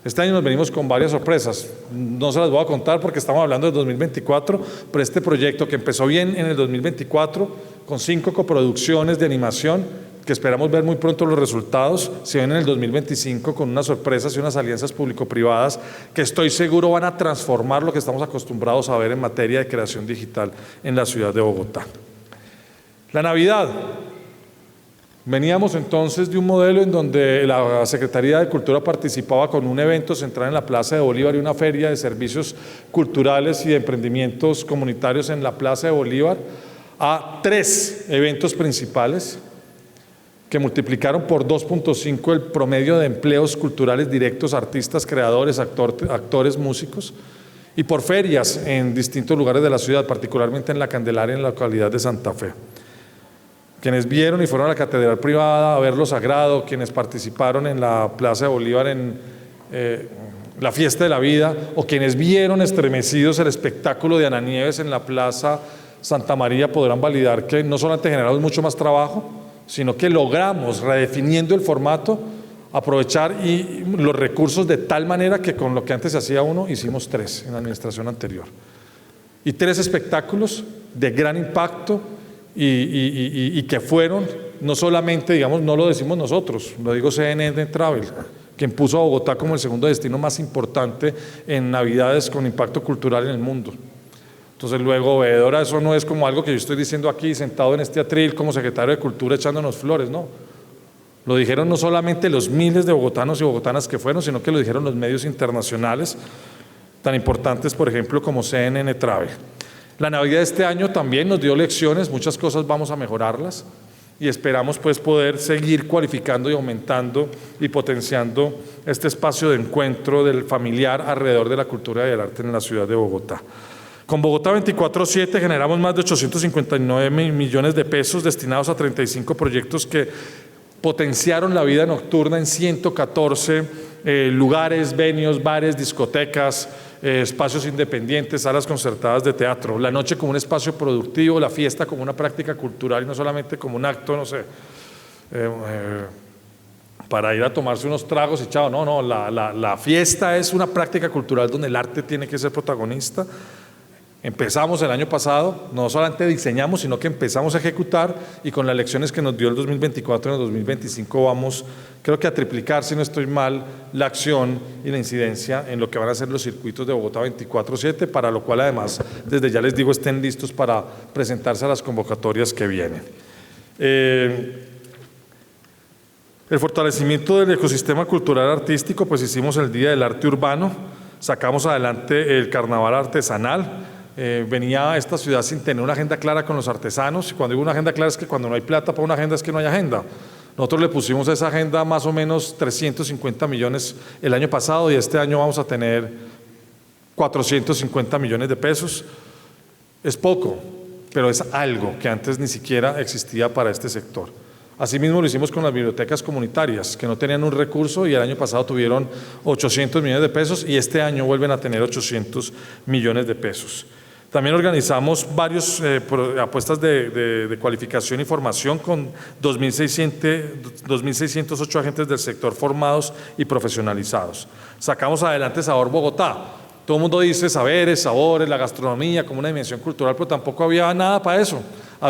Este año nos venimos con varias sorpresas, no se las voy a contar porque estamos hablando del 2024, pero este proyecto que empezó bien en el 2024 con 5 coproducciones de animación, que esperamos ver muy pronto los resultados, se ven en el 2025 con unas sorpresas y unas alianzas público-privadas que estoy seguro van a transformar lo que estamos acostumbrados a ver en materia de creación digital en la ciudad de Bogotá. La Navidad. Veníamos entonces de un modelo en donde la Secretaría de Cultura participaba con un evento central en la Plaza de Bolívar y una feria de servicios culturales y de emprendimientos comunitarios en la Plaza de Bolívar, a 3 eventos principales que multiplicaron por 2.5 el promedio de empleos culturales directos, artistas, creadores, actores, músicos, y por ferias en distintos lugares de la ciudad, particularmente en La Candelaria, en la localidad de Santa Fe. Quienes vieron y fueron a la Catedral Privada a ver lo sagrado, quienes participaron en la Plaza de Bolívar en la Fiesta de la Vida, o quienes vieron estremecidos el espectáculo de Ana Nieves en la Plaza Santa María, podrán validar que no solamente generamos mucho más trabajo, sino que logramos, redefiniendo el formato, aprovechar los recursos de tal manera que con lo que antes se hacía uno, hicimos 3 en la administración anterior. Y 3 espectáculos de gran impacto, y que fueron, no solamente, digamos, no lo decimos nosotros, lo digo CNN Travel, quien puso a Bogotá como el segundo destino más importante en Navidades con impacto cultural en el mundo. Entonces luego, veedora, eso no es como algo que yo estoy diciendo aquí sentado en este atril como secretario de Cultura echándonos flores, no. Lo dijeron no solamente los miles de bogotanos y bogotanas que fueron, sino que lo dijeron los medios internacionales tan importantes, por ejemplo, como CNN Travel. La Navidad de este año también nos dio lecciones, muchas cosas vamos a mejorarlas y esperamos pues poder seguir cualificando y aumentando y potenciando este espacio de encuentro del familiar alrededor de la cultura y el arte en la ciudad de Bogotá. Con Bogotá 24/7 generamos más de 859 millones de pesos destinados a 35 proyectos que potenciaron la vida nocturna en 114 lugares, venios, bares, discotecas, espacios independientes, salas concertadas de teatro, la noche como un espacio productivo, la fiesta como una práctica cultural y no solamente como un acto, no sé, para ir a tomarse unos tragos y chao, no, la fiesta es una práctica cultural donde el arte tiene que ser protagonista. Empezamos el año pasado, no solamente diseñamos, sino que empezamos a ejecutar y con las lecciones que nos dio el 2024 en el 2025 vamos, creo que a triplicar, si no estoy mal, la acción y la incidencia en lo que van a ser los circuitos de Bogotá 24/7, para lo cual además, desde ya les digo, estén listos para presentarse a las convocatorias que vienen. El fortalecimiento del ecosistema cultural artístico, pues hicimos el Día del Arte Urbano, sacamos adelante el Carnaval Artesanal. Venía esta ciudad sin tener una agenda clara con los artesanos, y cuando digo una agenda clara es que cuando no hay plata para una agenda es que no hay agenda. Nosotros le pusimos a esa agenda más o menos 350 millones el año pasado y este año vamos a tener 450 millones de pesos. Es poco, pero es algo que antes ni siquiera existía para este sector. Asimismo lo hicimos con las bibliotecas comunitarias, que no tenían un recurso y el año pasado tuvieron 800 millones de pesos y este año vuelven a tener 800 millones de pesos. También organizamos varias apuestas de cualificación y formación con 2.608 agentes del sector formados y profesionalizados. Sacamos adelante Sabor Bogotá. Todo el mundo dice saberes, sabores, la gastronomía como una dimensión cultural, pero tampoco había nada para eso.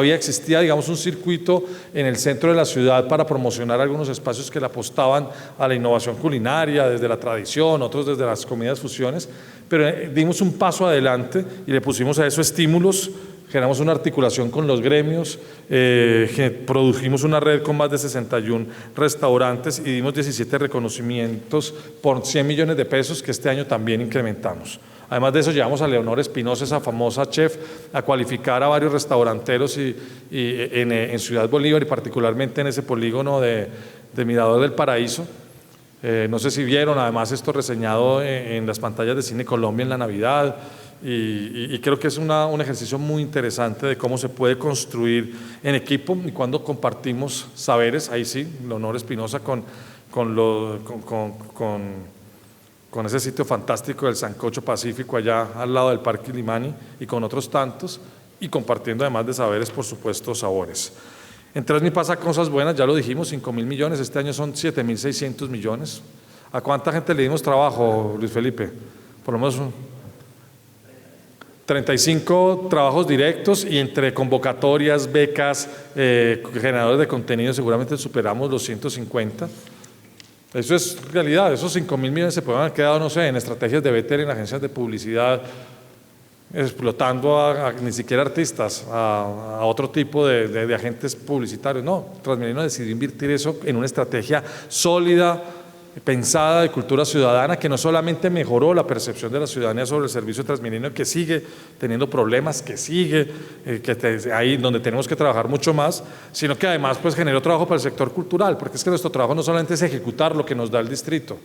Existía, digamos, un circuito en el centro de la ciudad para promocionar algunos espacios que le apostaban a la innovación culinaria, desde la tradición, otros desde las comidas fusiones, pero dimos un paso adelante y le pusimos a eso estímulos, generamos una articulación con los gremios, produjimos una red con más de 61 restaurantes y dimos 17 reconocimientos por 100 millones de pesos que este año también incrementamos. Además de eso, llevamos a Leonor Espinosa, esa famosa chef, a cualificar a varios restauranteros en Ciudad Bolívar y particularmente en ese polígono de Mirador del Paraíso. No sé si vieron, además esto reseñado en las pantallas de Cine Colombia en la Navidad y creo que es un ejercicio muy interesante de cómo se puede construir en equipo y cuando compartimos saberes, ahí sí, Leonor Espinosa con ese sitio fantástico del Sancocho Pacífico allá al lado del Parque Ilimani y con otros tantos y compartiendo además de saberes, por supuesto, sabores. En Transmi pasa cosas buenas, ya lo dijimos, 5.000 millones, este año son 7.600 millones. ¿A cuánta gente le dimos trabajo, Luis Felipe? Por lo menos 35 trabajos directos, y entre convocatorias, becas, generadores de contenido seguramente superamos los 150. Eso es realidad. Esos 5.000 millones se pueden haber quedado, no sé, en estrategias de BTR, en agencias de publicidad, explotando a ni siquiera artistas, a otro tipo de agentes publicitarios. No, Transmilenio decidió invertir eso en una estrategia sólida, pensada, de cultura ciudadana, que no solamente mejoró la percepción de la ciudadanía sobre el servicio de Transmilenio, que sigue teniendo problemas, que sigue ahí donde tenemos que trabajar mucho más, sino que además pues generó trabajo para el sector cultural, porque es que nuestro trabajo no solamente es ejecutar lo que nos da el distrito.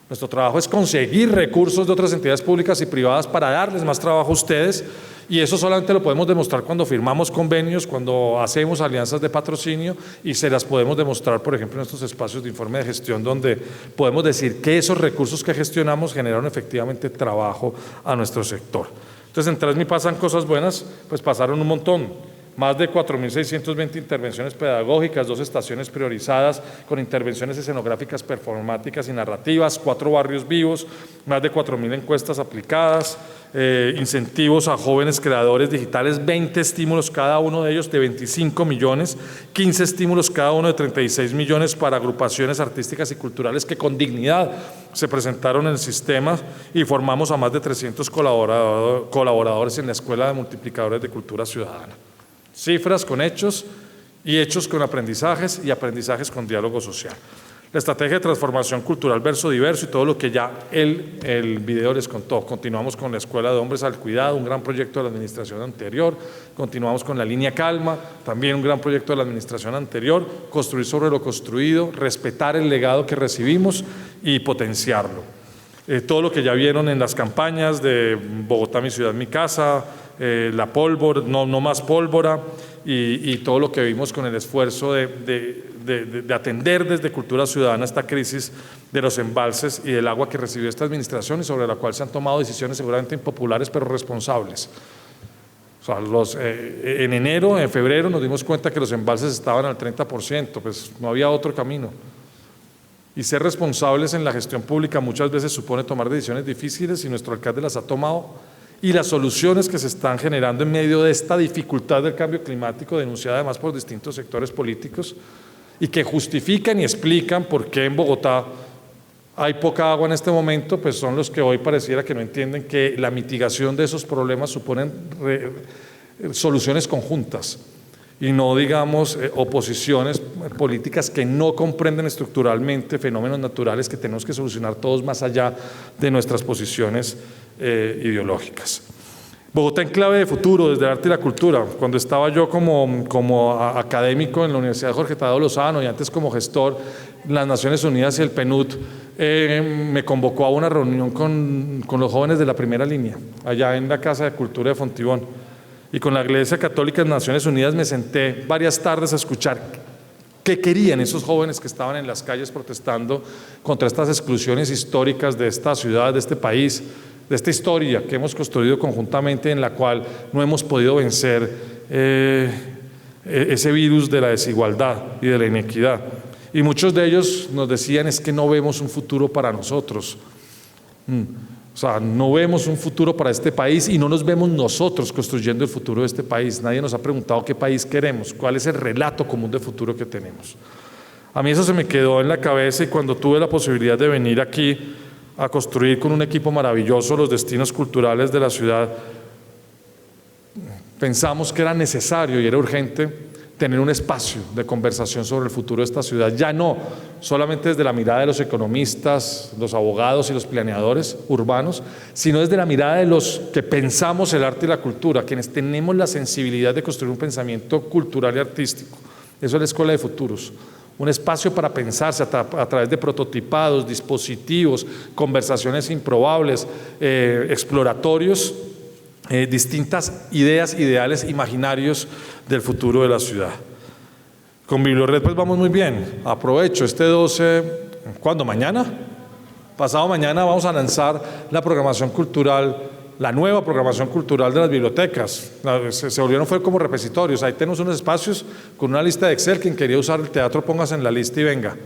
Nuestro trabajo es conseguir recursos de otras entidades públicas y privadas para darles más trabajo a ustedes, y eso solamente lo podemos demostrar cuando firmamos convenios, cuando hacemos alianzas de patrocinio, y se las podemos demostrar, por ejemplo, en estos espacios de informe de gestión, donde podemos decir que esos recursos que gestionamos generaron efectivamente trabajo a nuestro sector. Entonces, en Transmi pasan cosas buenas, pues pasaron un montón. Más de 4.620 intervenciones pedagógicas, 2 estaciones priorizadas con intervenciones escenográficas, performáticas y narrativas, 4 barrios vivos, más de 4.000 encuestas aplicadas, incentivos a jóvenes creadores digitales, 20 estímulos cada uno de ellos de 25 millones, 15 estímulos cada uno de 36 millones para agrupaciones artísticas y culturales que con dignidad se presentaron en el sistema, y formamos a más de 300 colaboradores en la Escuela de Multiplicadores de Cultura Ciudadana. Cifras con hechos, y hechos con aprendizajes, y aprendizajes con diálogo social. La estrategia de transformación cultural verso diverso y todo lo que ya el video les contó. Continuamos con la Escuela de Hombres al Cuidado, un gran proyecto de la administración anterior. Continuamos con la línea Calma, también un gran proyecto de la administración anterior. Construir sobre lo construido, respetar el legado que recibimos y potenciarlo. Todo lo que ya vieron en las campañas de Bogotá, mi ciudad, mi casa, la pólvora, no más pólvora, y todo lo que vimos con el esfuerzo de atender desde Cultura Ciudadana esta crisis de los embalses y del agua que recibió esta administración, y sobre la cual se han tomado decisiones seguramente impopulares pero responsables. O sea, en enero, en febrero nos dimos cuenta que los embalses estaban al 30%, pues no había otro camino. Y ser responsables en la gestión pública muchas veces supone tomar decisiones difíciles, y nuestro alcalde las ha tomado, y las soluciones que se están generando en medio de esta dificultad del cambio climático, denunciada además por distintos sectores políticos, y que justifican y explican por qué en Bogotá hay poca agua en este momento, pues son los que hoy pareciera que no entienden que la mitigación de esos problemas suponen soluciones conjuntas, y no, digamos, oposiciones políticas que no comprenden estructuralmente fenómenos naturales que tenemos que solucionar todos más allá de nuestras posiciones ideológicas. Bogotá en clave de futuro, desde el arte y la cultura. Cuando estaba yo como académico en la Universidad Jorge Tadeo Lozano, y antes como gestor en las Naciones Unidas y el PNUD, me convocó a una reunión con los jóvenes de la primera línea, allá en la Casa de Cultura de Fontibón. Y con la Iglesia Católica en Naciones Unidas me senté varias tardes a escuchar qué querían esos jóvenes que estaban en las calles protestando contra estas exclusiones históricas de esta ciudad, de este país, de esta historia que hemos construido conjuntamente, en la cual no hemos podido vencer ese virus de la desigualdad y de la inequidad. Y muchos de ellos nos decían: es que no vemos un futuro para nosotros. O sea, no vemos un futuro para este país, y no nos vemos nosotros construyendo el futuro de este país. Nadie nos ha preguntado qué país queremos, cuál es el relato común de futuro que tenemos. A mí eso se me quedó en la cabeza, y cuando tuve la posibilidad de venir aquí a construir con un equipo maravilloso los destinos culturales de la ciudad, pensamos que era necesario y era urgente tener un espacio de conversación sobre el futuro de esta ciudad, ya no solamente desde la mirada de los economistas, los abogados y los planeadores urbanos, sino desde la mirada de los que pensamos el arte y la cultura, quienes tenemos la sensibilidad de construir un pensamiento cultural y artístico. Eso es la Escuela de Futuros, un espacio para pensarse a través de prototipados, dispositivos, conversaciones improbables, exploratorios, distintas ideas, ideales, imaginarios del futuro de la ciudad. Con Bibliored pues vamos muy bien. Aprovecho este 12, ¿cuándo? ¿Mañana? Pasado mañana vamos a lanzar la programación cultural la nueva programación cultural de las bibliotecas. Se volvieron, fue como repetitorios. Ahí tenemos unos espacios con una lista de Excel. Quien quería usar el teatro, póngase en la lista y venga.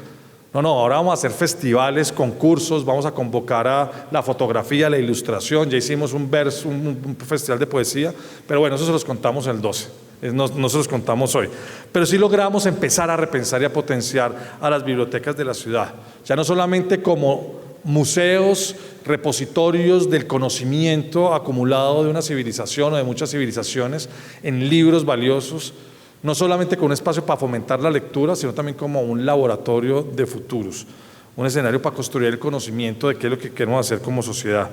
No, ahora vamos a hacer festivales, concursos, vamos a convocar a la fotografía, la ilustración. Ya hicimos un festival de poesía, pero bueno, eso se los contamos el 12. No se los contamos hoy. Pero sí logramos empezar a repensar y a potenciar a las bibliotecas de la ciudad. Ya no solamente como museos, repositorios del conocimiento acumulado de una civilización o de muchas civilizaciones en libros valiosos, no solamente con un espacio para fomentar la lectura, sino también como un laboratorio de futuros, un escenario para construir el conocimiento de qué es lo que queremos hacer como sociedad.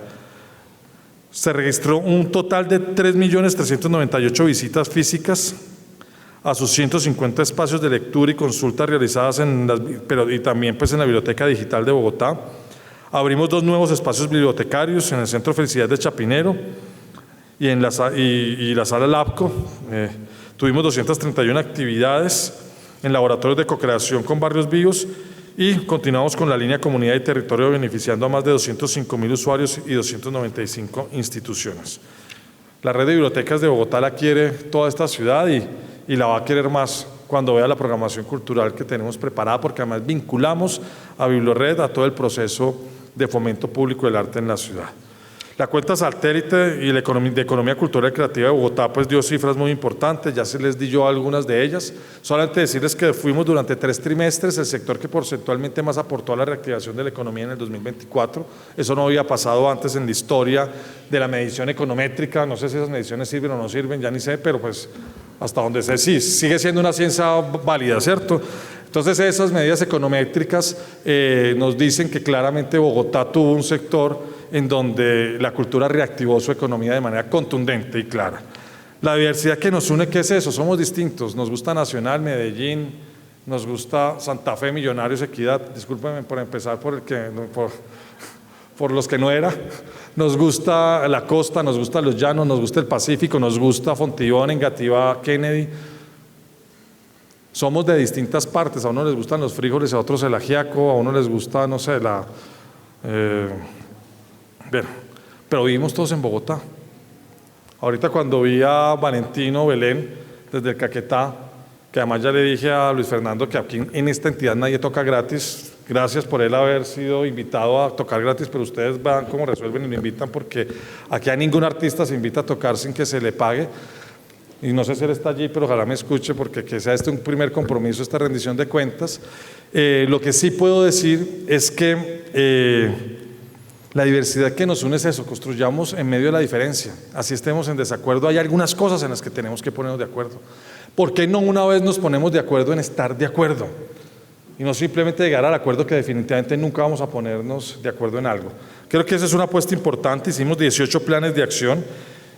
Se registró un total de 3.398.000 visitas físicas a sus 150 espacios de lectura y consulta realizadas y también pues en la Biblioteca Digital de Bogotá. Abrimos 2 nuevos espacios bibliotecarios en el Centro Felicidad de Chapinero y en la Sala Labco. Tuvimos 231 actividades en laboratorios de co-creación con barrios vivos y continuamos con la línea Comunidad y Territorio, beneficiando a más de 205.000 usuarios y 295 instituciones. La red de bibliotecas de Bogotá la quiere toda esta ciudad y la va a querer más cuando vea la programación cultural que tenemos preparada, porque además vinculamos a Bibliored a todo el proceso de fomento público del arte en la ciudad. La cuenta satélite y la economía cultural y creativa de Bogotá pues dio cifras muy importantes, ya se les di yo algunas de ellas. Solamente decirles que fuimos durante 3 trimestres el sector que porcentualmente más aportó a la reactivación de la economía en el 2024. Eso no había pasado antes en la historia de la medición econométrica. No sé si esas mediciones sirven o no sirven, ya ni sé, pero pues hasta donde sé sí, sigue siendo una ciencia válida, ¿cierto? Entonces esas medidas econométricas nos dicen que claramente Bogotá tuvo un sector en donde la cultura reactivó su economía de manera contundente y clara. La diversidad que nos une, ¿qué es eso? Somos distintos, nos gusta Nacional, Medellín, nos gusta Santa Fe, Millonarios, Equidad, discúlpenme por empezar por los que no era, nos gusta la costa, nos gusta los llanos, nos gusta el Pacífico, nos gusta Fontibón, Engativá, Kennedy. Somos de distintas partes, a uno les gustan los frijoles, a otros el ajiaco, a uno les gusta, no sé, pero vivimos todos en Bogotá. Ahorita cuando vi a Valentino Belén desde el Caquetá, que además ya le dije a Luis Fernando que aquí en esta entidad nadie toca gratis, gracias por él haber sido invitado a tocar gratis, pero ustedes vean cómo resuelven y lo invitan, porque aquí a ningún artista se invita a tocar sin que se le pague. Y no sé si él está allí, pero ojalá me escuche, porque que sea este un primer compromiso, esta rendición de cuentas. Lo que sí puedo decir es que la diversidad que nos une es eso, construyamos en medio de la diferencia, así estemos en desacuerdo. Hay algunas cosas en las que tenemos que ponernos de acuerdo. ¿Por qué no una vez nos ponemos de acuerdo en estar de acuerdo? Y no simplemente llegar al acuerdo que definitivamente nunca vamos a ponernos de acuerdo en algo. Creo que esa es una apuesta importante. Hicimos 18 planes de acción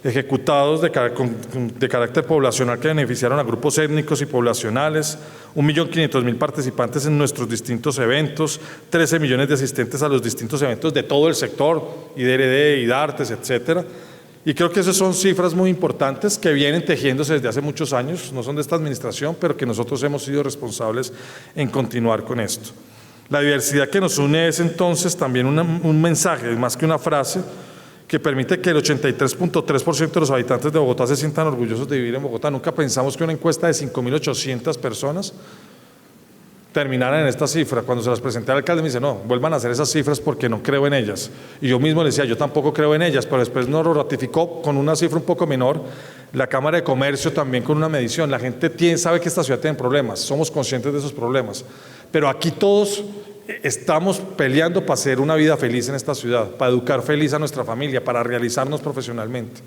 ejecutados de carácter poblacional que beneficiaron a grupos étnicos y poblacionales, 1.500.000 participantes en nuestros distintos eventos, 13 millones de asistentes a los distintos eventos de todo el sector, IDRD, IDARTES, etcétera. Y creo que esas son cifras muy importantes que vienen tejiéndose desde hace muchos años, no son de esta administración, pero que nosotros hemos sido responsables en continuar con esto. La diversidad que nos une es entonces también un mensaje, más que una frase, que permite que el 83.3% de los habitantes de Bogotá se sientan orgullosos de vivir en Bogotá. Nunca pensamos que una encuesta de 5.800 personas terminara en esta cifra. Cuando se las presenté al alcalde me dice, no, vuelvan a hacer esas cifras porque no creo en ellas. Y yo mismo le decía, yo tampoco creo en ellas, pero después nos lo ratificó con una cifra un poco menor. La Cámara de Comercio también con una medición. La gente sabe que esta ciudad tiene problemas, somos conscientes de esos problemas. Pero aquí todos estamos peleando para hacer una vida feliz en esta ciudad, para educar feliz a nuestra familia, para realizarnos profesionalmente.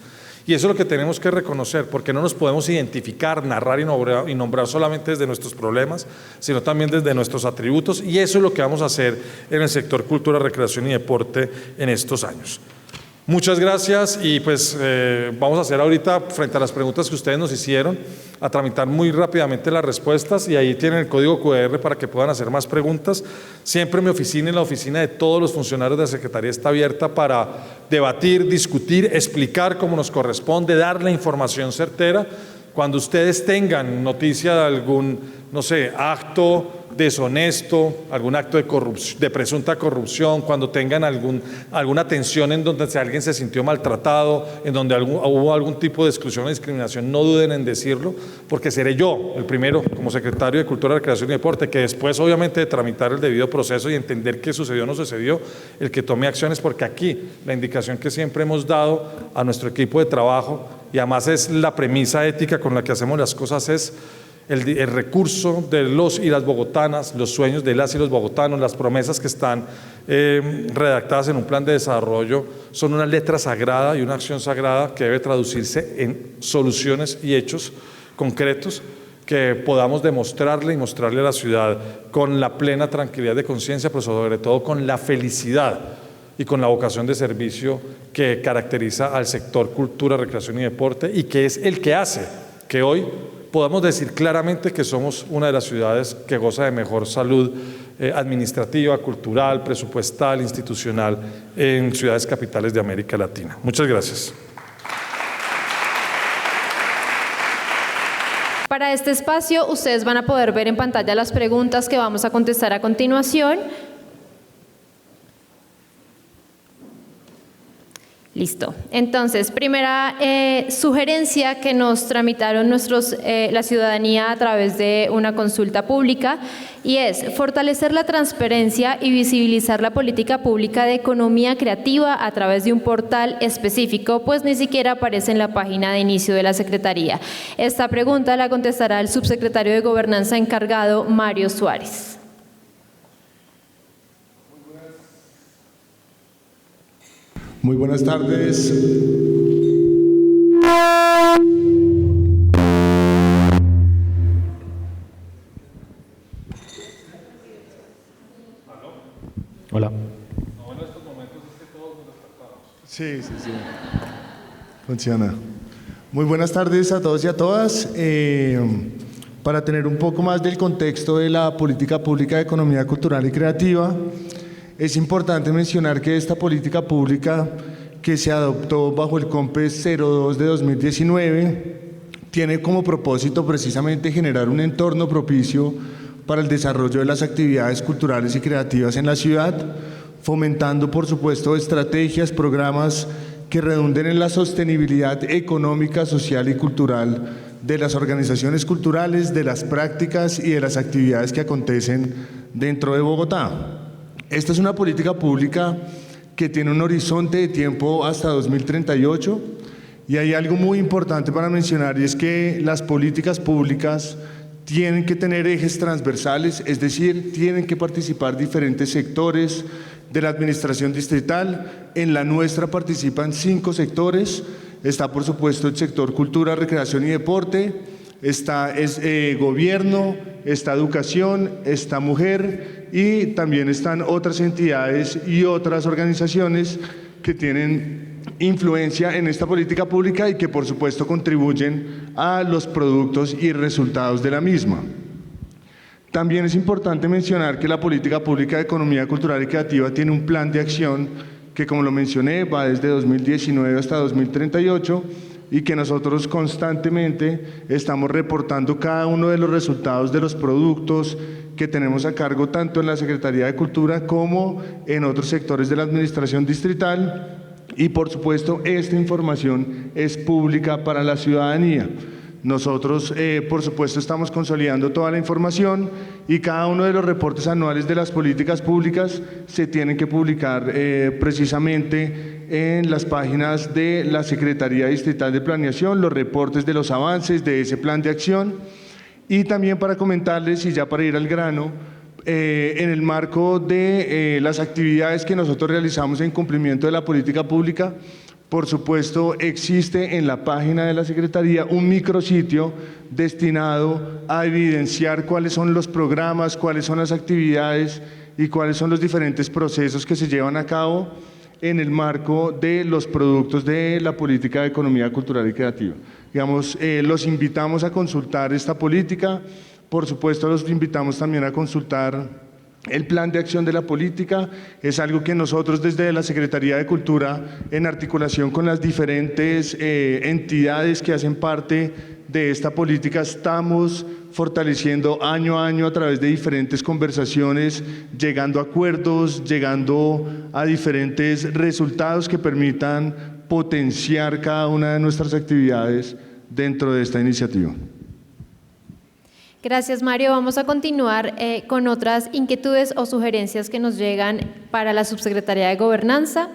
Y eso es lo que tenemos que reconocer, porque no nos podemos identificar, narrar y nombrar solamente desde nuestros problemas, sino también desde nuestros atributos, y eso es lo que vamos a hacer en el sector cultura, recreación y deporte en estos años. Muchas gracias y pues vamos a hacer ahorita, frente a las preguntas que ustedes nos hicieron, a tramitar muy rápidamente las respuestas, y ahí tienen el código QR para que puedan hacer más preguntas. Siempre mi oficina y la oficina de todos los funcionarios de la Secretaría está abierta para debatir, discutir, explicar como nos corresponde, dar la información certera Cuando ustedes tengan noticia de algún, no sé, acto deshonesto, algún acto de corrupción, de presunta corrupción, cuando tengan alguna tensión en donde alguien se sintió maltratado, en donde hubo algún tipo de exclusión o discriminación, no duden en decirlo, porque seré yo el primero, como secretario de Cultura, Recreación y Deporte, que después obviamente de tramitar el debido proceso y entender qué sucedió o no sucedió, el que tome acciones, porque aquí la indicación que siempre hemos dado a nuestro equipo de trabajo, y además es la premisa ética con la que hacemos las cosas, es el recurso de los y las bogotanas, los sueños de las y los bogotanos, las promesas que están redactadas en un plan de desarrollo, son una letra sagrada y una acción sagrada que debe traducirse en soluciones y hechos concretos que podamos demostrarle y mostrarle a la ciudad con la plena tranquilidad de conciencia, pero sobre todo con la felicidad y con la vocación de servicio que caracteriza al sector cultura, recreación y deporte, y que es el que hace que hoy podamos decir claramente que somos una de las ciudades que goza de mejor salud administrativa, cultural, presupuestal, institucional en ciudades capitales de América Latina. Muchas gracias. Para este espacio, ustedes van a poder ver en pantalla las preguntas que vamos a contestar a continuación. Listo. Entonces, primera sugerencia que nos tramitaron la ciudadanía a través de una consulta pública, y es fortalecer la transparencia y visibilizar la política pública de economía creativa a través de un portal específico, pues ni siquiera aparece en la página de inicio de la Secretaría. Esta pregunta la contestará el subsecretario de Gobernanza encargado, Mario Suárez. Muy buenas tardes. Hola. Sí. Funciona. Muy buenas tardes a todos y a todas. Para tener un poco más del contexto de la política pública de economía cultural y creativa, es importante mencionar que esta política pública que se adoptó bajo el COMPES 02 de 2019 tiene como propósito precisamente generar un entorno propicio para el desarrollo de las actividades culturales y creativas en la ciudad, fomentando, por supuesto, estrategias, programas que redunden en la sostenibilidad económica, social y cultural de las organizaciones culturales, de las prácticas y de las actividades que acontecen dentro de Bogotá. Esta es una política pública que tiene un horizonte de tiempo hasta 2038, y hay algo muy importante para mencionar, y es que las políticas públicas tienen que tener ejes transversales, es decir, tienen que participar diferentes sectores de la administración distrital. En la nuestra participan 5 sectores. Está, por supuesto, el sector cultura, recreación y deporte, está gobierno, está educación, está mujer, y también están otras entidades y otras organizaciones que tienen influencia en esta política pública y que, por supuesto, contribuyen a los productos y resultados de la misma. También es importante mencionar que la política pública de economía cultural y creativa tiene un plan de acción que, como lo mencioné, va desde 2019 hasta 2038, y que nosotros constantemente estamos reportando cada uno de los resultados de los productos que tenemos a cargo tanto en la Secretaría de Cultura como en otros sectores de la administración distrital, y por supuesto esta información es pública para la ciudadanía. Nosotros, por supuesto, estamos consolidando toda la información, y cada uno de los reportes anuales de las políticas públicas se tienen que publicar precisamente en las páginas de la Secretaría Distrital de Planeación, los reportes de los avances de ese plan de acción. Y también para comentarles, y ya para ir al grano, en el marco de las actividades que nosotros realizamos en cumplimiento de la política pública, por supuesto, existe en la página de la Secretaría un micrositio destinado a evidenciar cuáles son los programas, cuáles son las actividades y cuáles son los diferentes procesos que se llevan a cabo en el marco de los productos de la política de economía cultural y creativa. Digamos, los invitamos a consultar esta política. Por supuesto, los invitamos también a consultar El plan de acción de la política es algo que nosotros desde la Secretaría de Cultura, en articulación con las diferentes entidades que hacen parte de esta política, estamos fortaleciendo año a año a través de diferentes conversaciones, llegando a acuerdos, llegando a diferentes resultados que permitan potenciar cada una de nuestras actividades dentro de esta iniciativa. Gracias, Mario. Vamos a continuar con otras inquietudes o sugerencias que nos llegan para la Subsecretaría de Gobernanza.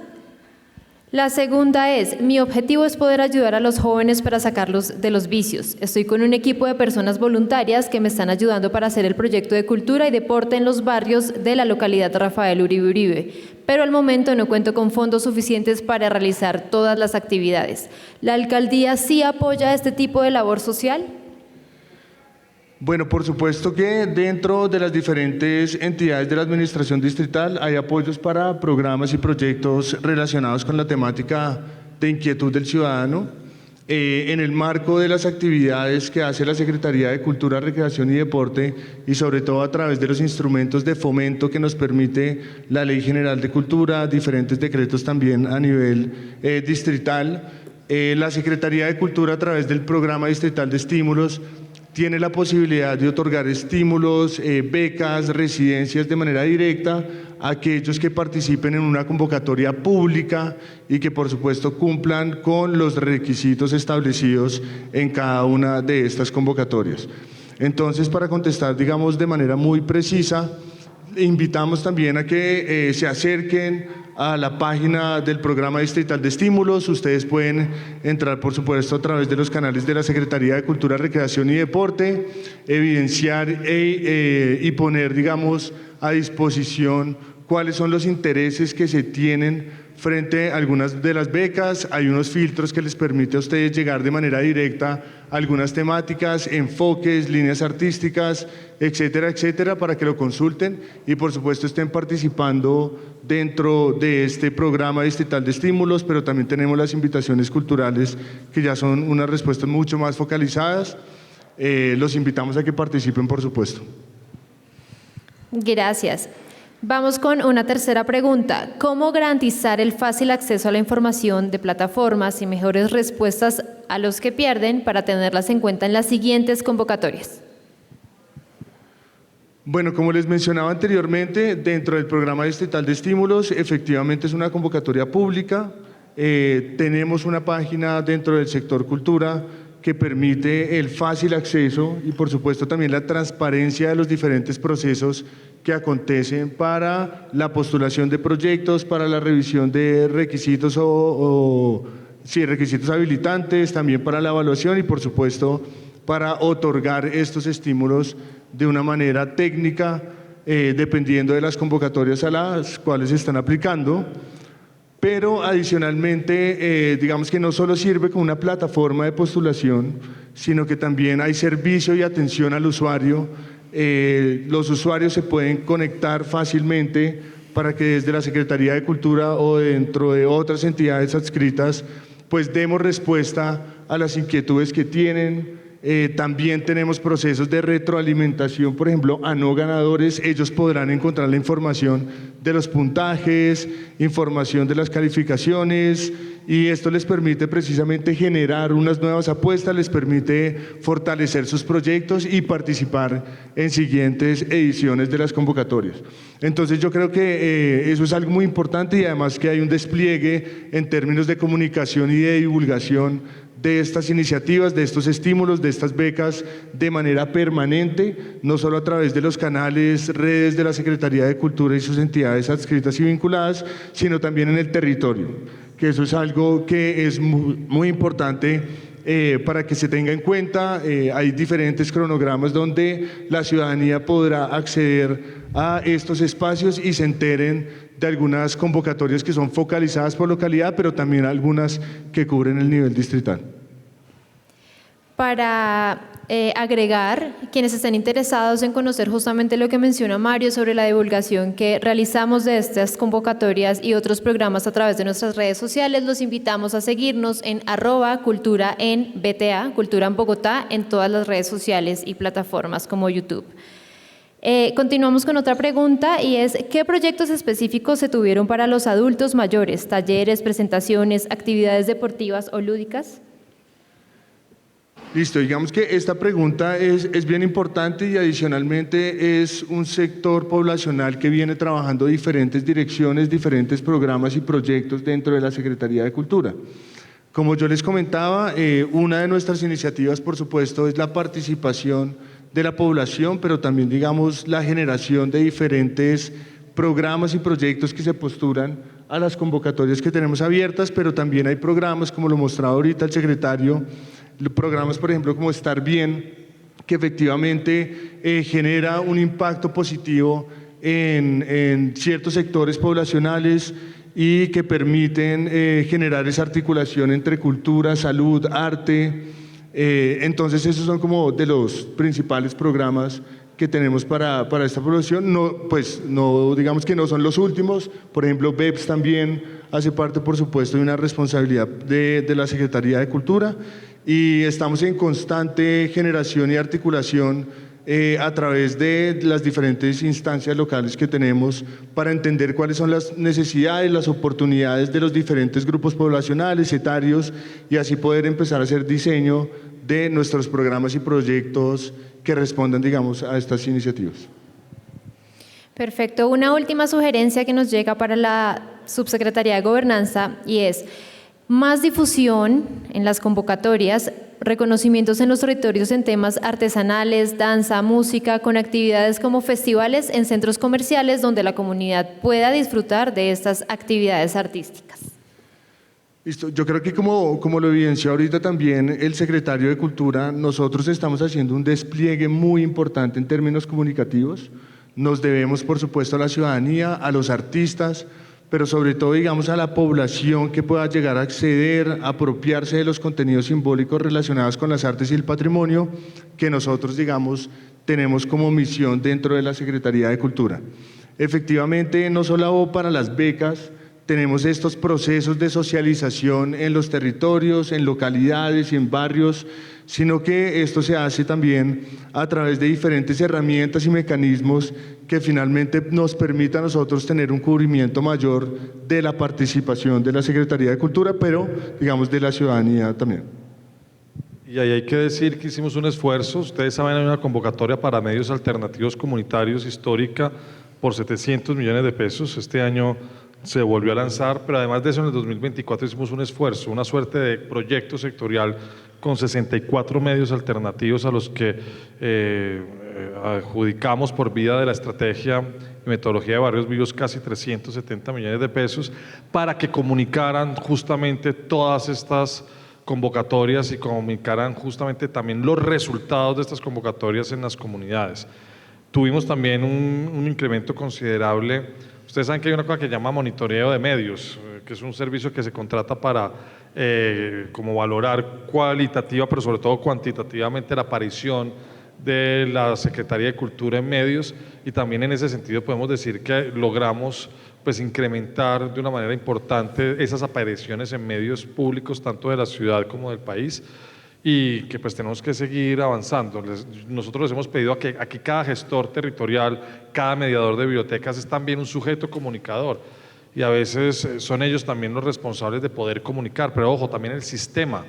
La segunda es: mi objetivo es poder ayudar a los jóvenes para sacarlos de los vicios. Estoy con un equipo de personas voluntarias que me están ayudando para hacer el proyecto de cultura y deporte en los barrios de la localidad Rafael Uribe Uribe, pero al momento no cuento con fondos suficientes para realizar todas las actividades. ¿La alcaldía sí apoya este tipo de labor social? Bueno, por supuesto que dentro de las diferentes entidades de la administración distrital hay apoyos para programas y proyectos relacionados con la temática de inquietud del ciudadano. En el marco de las actividades que hace la Secretaría de Cultura, Recreación y Deporte, y sobre todo a través de los instrumentos de fomento que nos permite la Ley General de Cultura, diferentes decretos también a nivel distrital, la Secretaría de Cultura, a través del Programa Distrital de Estímulos, tiene la posibilidad de otorgar estímulos, becas, residencias de manera directa a aquellos que participen en una convocatoria pública y que por supuesto cumplan con los requisitos establecidos en cada una de estas convocatorias. Entonces, para contestar, digamos, de manera muy precisa, invitamos también a que se acerquen a la página del Programa Distrital de Estímulos. Ustedes pueden entrar, por supuesto, a través de los canales de la Secretaría de Cultura, Recreación y Deporte, evidenciar y poner, digamos, a disposición cuáles son los intereses que se tienen frente a algunas de las becas. Hay unos filtros que les permite a ustedes llegar de manera directa a algunas temáticas, enfoques, líneas artísticas, etcétera, etcétera, para que lo consulten y por supuesto estén participando dentro de este programa distrital de estímulos, pero también tenemos las invitaciones culturales que ya son unas respuestas mucho más focalizadas. Los invitamos a que participen, por supuesto. Gracias. Vamos con una tercera pregunta. ¿Cómo garantizar el fácil acceso a la información de plataformas y mejores respuestas a los que pierden para tenerlas en cuenta en las siguientes convocatorias? Bueno, como les mencionaba anteriormente, dentro del Programa Distrital de Estímulos, efectivamente es una convocatoria pública. Tenemos una página dentro del sector cultura que permite el fácil acceso y por supuesto también la transparencia de los diferentes procesos que acontecen para la postulación de proyectos, para la revisión de requisitos requisitos habilitantes, también para la evaluación y por supuesto para otorgar estos estímulos de una manera técnica, dependiendo de las convocatorias a las cuales se están aplicando. Pero adicionalmente, digamos que no solo sirve como una plataforma de postulación, sino que también hay servicio y atención al usuario. Los usuarios se pueden conectar fácilmente para que desde la Secretaría de Cultura o dentro de otras entidades adscritas, pues demos respuesta a las inquietudes que tienen. También tenemos procesos de retroalimentación, por ejemplo, a no ganadores. Ellos podrán encontrar la información de los puntajes, información de las calificaciones, y esto les permite precisamente generar unas nuevas apuestas, les permite fortalecer sus proyectos y participar en siguientes ediciones de las convocatorias. Entonces yo creo que eso es algo muy importante y además que hay un despliegue en términos de comunicación y de divulgación de estas iniciativas, de estos estímulos, de estas becas de manera permanente, no solo a través de los canales, redes de la Secretaría de Cultura y sus entidades adscritas y vinculadas, sino también en el territorio, que eso es algo que es muy importante para que se tenga en cuenta. Hay diferentes cronogramas donde la ciudadanía podrá acceder a estos espacios y se enteren de algunas convocatorias que son focalizadas por localidad, pero también algunas que cubren el nivel distrital. Para agregar, quienes estén interesados en conocer justamente lo que menciona Mario sobre la divulgación que realizamos de estas convocatorias y otros programas a través de nuestras redes sociales, los invitamos a seguirnos en @cultura en BTA, Cultura en Bogotá, en todas las redes sociales y plataformas como YouTube. Continuamos con otra pregunta y es, ¿qué proyectos específicos se tuvieron para los adultos mayores? ¿Talleres, presentaciones, actividades deportivas o lúdicas? Listo, digamos que esta pregunta es bien importante y adicionalmente es un sector poblacional que viene trabajando diferentes direcciones, diferentes programas y proyectos dentro de la Secretaría de Cultura. Como yo les comentaba, una de nuestras iniciativas, por supuesto, es la participación de la población, pero también, digamos, la generación de diferentes programas y proyectos que se postulan a las convocatorias que tenemos abiertas, pero también hay programas, como lo mostraba ahorita el secretario, programas, por ejemplo, como Estar Bien, que efectivamente genera un impacto positivo en ciertos sectores poblacionales y que permiten generar esa articulación entre cultura, salud, arte. Entonces, esos son como de los principales programas que tenemos para esta población. No, digamos que no son los últimos. Por ejemplo, BEPS también hace parte, por supuesto, de una responsabilidad de la Secretaría de Cultura. Y estamos en constante generación y articulación a través de las diferentes instancias locales que tenemos para entender cuáles son las necesidades, las oportunidades de los diferentes grupos poblacionales, etarios, y así poder empezar a hacer diseño de nuestros programas y proyectos que respondan, digamos, a estas iniciativas. Perfecto. Una última sugerencia que nos llega para la Subsecretaría de Gobernanza y es más difusión en las convocatorias, reconocimientos en los territorios en temas artesanales, danza, música, con actividades como festivales en centros comerciales donde la comunidad pueda disfrutar de estas actividades artísticas. Listo. Yo creo que como lo evidenció ahorita también el secretario de Cultura, nosotros estamos haciendo un despliegue muy importante en términos comunicativos. Nos debemos, por supuesto, a la ciudadanía, a los artistas, pero sobre todo, digamos, a la población que pueda llegar a acceder, a apropiarse de los contenidos simbólicos relacionados con las artes y el patrimonio que nosotros, digamos, tenemos como misión dentro de la Secretaría de Cultura. Efectivamente, no solo para las becas, tenemos estos procesos de socialización en los territorios, en localidades y en barrios, sino que esto se hace también a través de diferentes herramientas y mecanismos que finalmente nos permita a nosotros tener un cubrimiento mayor de la participación de la Secretaría de Cultura, pero digamos de la ciudadanía también. Y ahí hay que decir que hicimos un esfuerzo. Ustedes saben, hay una convocatoria para medios alternativos comunitarios histórica por 700 millones de pesos. Este año se volvió a lanzar, pero además de eso en el 2024 hicimos un esfuerzo, una suerte de proyecto sectorial con 64 medios alternativos a los que adjudicamos por vía de la estrategia y metodología de barrios vivos casi 370 millones de pesos para que comunicaran justamente todas estas convocatorias y comunicaran justamente también los resultados de estas convocatorias en las comunidades. Tuvimos también un incremento considerable. Ustedes saben que hay una cosa que se llama monitoreo de medios, que es un servicio que se contrata para como valorar cualitativa, pero sobre todo cuantitativamente la aparición de la Secretaría de Cultura en medios, y también en ese sentido podemos decir que logramos pues incrementar de una manera importante esas apariciones en medios públicos tanto de la ciudad como del país, y que pues tenemos que seguir avanzando. Nosotros les hemos pedido a que cada gestor territorial, cada mediador de bibliotecas es también un sujeto comunicador, y a veces son ellos también los responsables de poder comunicar, pero ojo, también el sistema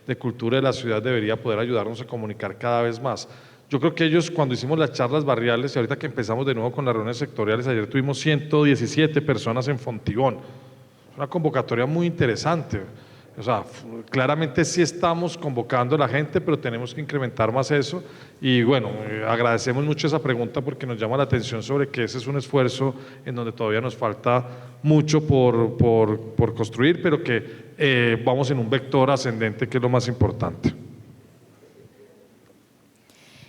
de cultura de la ciudad debería poder ayudarnos a comunicar cada vez más. Yo creo que ellos, cuando hicimos las charlas barriales y ahorita que empezamos de nuevo con las reuniones sectoriales, ayer tuvimos 117 personas en Fontibón, una convocatoria muy interesante. O sea, claramente sí estamos convocando a la gente, pero tenemos que incrementar más eso. Y bueno, agradecemos mucho esa pregunta porque nos llama la atención sobre que ese es un esfuerzo en donde todavía nos falta mucho por construir, pero que vamos en un vector ascendente, que es lo más importante.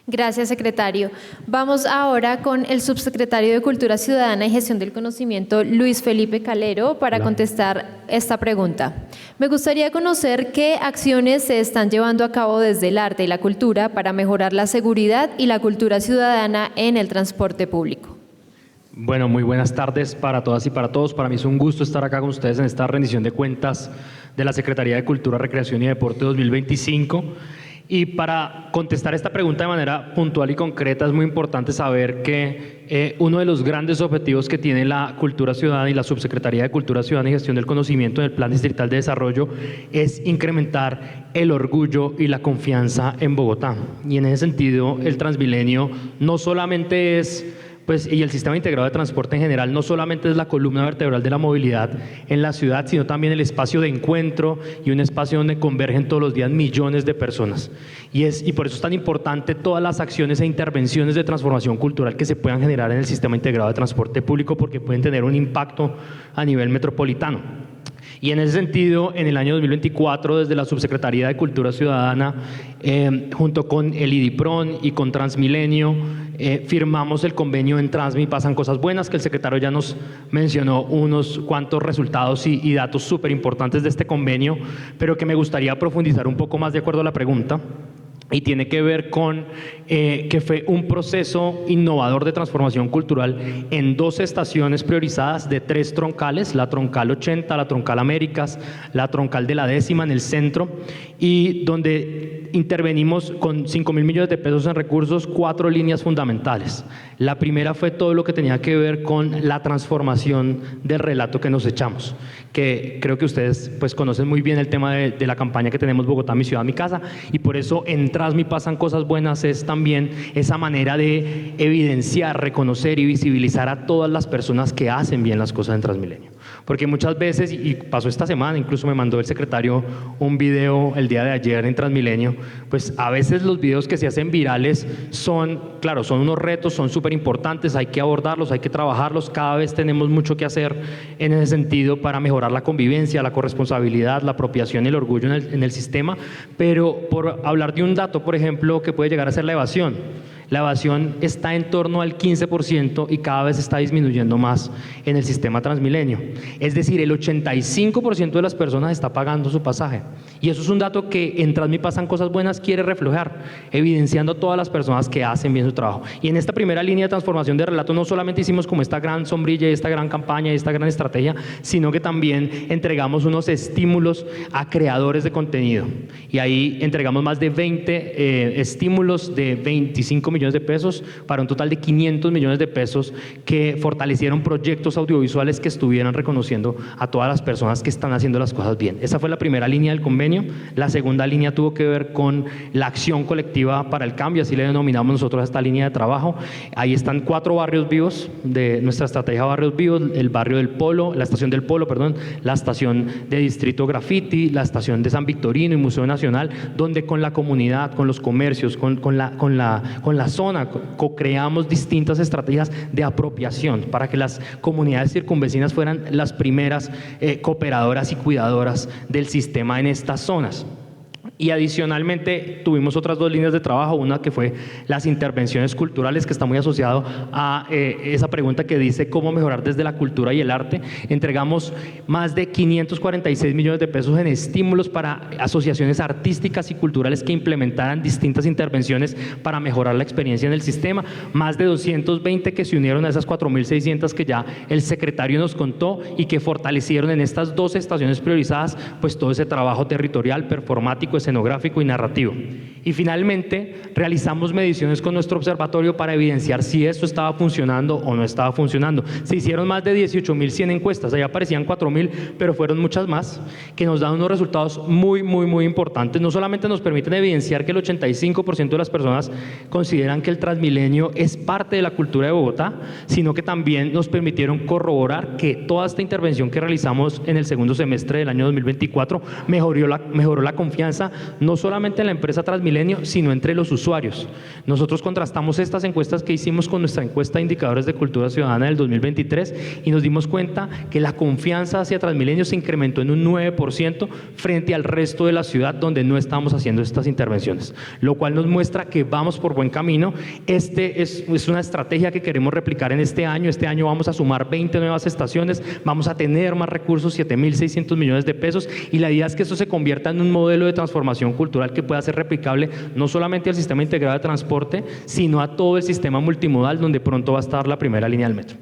Gracias, secretario. Vamos ahora con el subsecretario de Cultura Ciudadana y Gestión del Conocimiento, Luis Felipe Calero, para contestar esta pregunta. Me gustaría conocer qué acciones se están llevando a cabo desde el arte y la cultura para mejorar la seguridad y la cultura ciudadana en el transporte público. Bueno, muy buenas tardes para todas y para todos. Para mí es un gusto estar acá con ustedes en esta rendición de cuentas de la Secretaría de Cultura, Recreación y Deporte 2025. Y para contestar esta pregunta de manera puntual y concreta es muy importante saber que uno de los grandes objetivos que tiene la Cultura Ciudadana y la Subsecretaría de Cultura Ciudadana y Gestión del Conocimiento en el Plan Distrital de Desarrollo es incrementar el orgullo y la confianza en Bogotá. Y en ese sentido, el Transmilenio no solamente es... y el sistema integrado de transporte en general no solamente es la columna vertebral de la movilidad en la ciudad, sino también el espacio de encuentro y un espacio donde convergen todos los días millones de personas. Y por eso es tan importante todas las acciones e intervenciones de transformación cultural que se puedan generar en el sistema integrado de transporte público, porque pueden tener un impacto a nivel metropolitano. Y en ese sentido, en el año 2024, desde la Subsecretaría de Cultura Ciudadana, junto con el IDIPRON y con Transmilenio, firmamos el convenio en Transmi Pasan Cosas Buenas, que el secretario ya nos mencionó unos cuantos resultados y datos súper importantes de este convenio, pero que me gustaría profundizar un poco más de acuerdo a la pregunta. Y tiene que ver con que fue un proceso innovador de transformación cultural en 2 estaciones priorizadas de 3 troncales, la troncal 80, la troncal Américas, la troncal de la 10ª en el centro, y donde intervenimos con 5.000 millones de pesos en recursos 4 líneas fundamentales. La primera fue todo lo que tenía que ver con la transformación del relato que nos echamos, que creo que ustedes pues conocen muy bien el tema de la campaña que tenemos Bogotá, mi ciudad, mi casa, y por eso en Transmi Pasan Cosas Buenas es también esa manera de evidenciar, reconocer y visibilizar a todas las personas que hacen bien las cosas en Transmilenio. Porque muchas veces, y pasó esta semana, incluso me mandó el secretario un video el día de ayer en Transmilenio, pues a veces los videos que se hacen virales son, claro, son unos retos, son súper importantes, hay que abordarlos, hay que trabajarlos, cada vez tenemos mucho que hacer en ese sentido para mejorar la convivencia, la corresponsabilidad, la apropiación y el orgullo en el sistema, pero por hablar de un dato, por ejemplo, que puede llegar a ser la evasión. La evasión está en torno al 15% y cada vez está disminuyendo más en el sistema Transmilenio. Es decir, el 85% de las personas está pagando su pasaje. Y eso es un dato que en Transmi Pasan Cosas Buenas quiere reflejar, evidenciando a todas las personas que hacen bien su trabajo. Y en esta primera línea de transformación de relato no solamente hicimos como esta gran sombrilla, esta gran campaña, esta gran estrategia, sino que también entregamos unos estímulos a creadores de contenido. Y ahí entregamos más de 20 estímulos de 25 millones de pesos para un total de 500 millones de pesos que fortalecieron proyectos audiovisuales que estuvieran reconociendo a todas las personas que están haciendo las cosas bien. Esa fue la primera línea del convenio. La segunda línea tuvo que ver con la acción colectiva para el cambio, así le denominamos nosotros a esta línea de trabajo. Ahí están 4 barrios vivos de nuestra estrategia Barrios Vivos: el barrio del Polo, la estación del Polo, perdón, la estación de Distrito Graffiti, la estación de San Victorino y Museo Nacional, donde con la comunidad, con los comercios, con la zona, co-creamos distintas estrategias de apropiación para que las comunidades circunvecinas fueran las primeras cooperadoras y cuidadoras del sistema en estas zonas. Y adicionalmente tuvimos otras 2 líneas de trabajo, una que fue las intervenciones culturales, que está muy asociado a esa pregunta que dice cómo mejorar desde la cultura y el arte. Entregamos más de 546 millones de pesos en estímulos para asociaciones artísticas y culturales que implementaran distintas intervenciones para mejorar la experiencia en el sistema, más de 220 que se unieron a esas 4.600 que ya el secretario nos contó y que fortalecieron en estas 2 estaciones priorizadas pues todo ese trabajo territorial, performático, escenográfico y narrativo. Y finalmente realizamos mediciones con nuestro observatorio para evidenciar si esto estaba funcionando o no estaba funcionando. Se hicieron más de 18.100 encuestas, allá aparecían 4.000, pero fueron muchas más, que nos dan unos resultados muy importantes. No solamente nos permiten evidenciar que el 85% de las personas consideran que el Transmilenio es parte de la cultura de Bogotá, sino que también nos permitieron corroborar que toda esta intervención que realizamos en el segundo semestre del año 2024 mejoró la confianza, no solamente en la empresa Transmilenio, sino entre los usuarios. Nosotros contrastamos estas encuestas que hicimos con nuestra encuesta de indicadores de cultura ciudadana del 2023 y nos dimos cuenta que la confianza hacia Transmilenio se incrementó en un 9% frente al resto de la ciudad donde no estamos haciendo estas intervenciones, lo cual nos muestra que vamos por buen camino. Este es una estrategia que queremos replicar en este año. Este año vamos a sumar 20 nuevas estaciones, vamos a tener más recursos, 7.600 millones de pesos, y la idea es que esto se convierta en un modelo de transformación cultural que pueda ser replicable no solamente al sistema integrado de transporte, sino a todo el sistema multimodal donde pronto va a estar la primera línea del metro.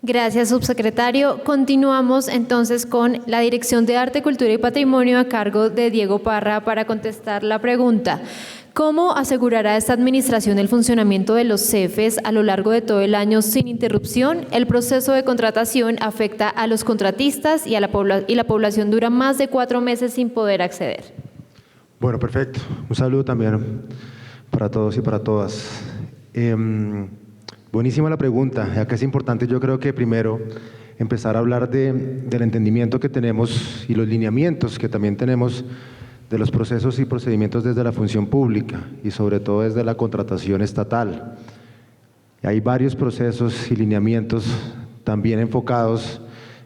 Gracias, subsecretario. Continuamos entonces con la Dirección de Arte, Cultura y Patrimonio a cargo de Diego Parra para contestar la pregunta. ¿Cómo asegurará esta administración el funcionamiento de los CEFES a lo largo de todo el año sin interrupción? El proceso de contratación afecta a los contratistas y la población dura más de 4 meses sin poder acceder. Bueno, perfecto. Un saludo también para todos y para todas. Buenísima la pregunta, ya que es importante, yo creo que primero empezar a hablar del entendimiento que tenemos y los lineamientos que también tenemos de los procesos y procedimientos desde la función pública y sobre todo desde la contratación estatal. Hay varios procesos y lineamientos también enfocados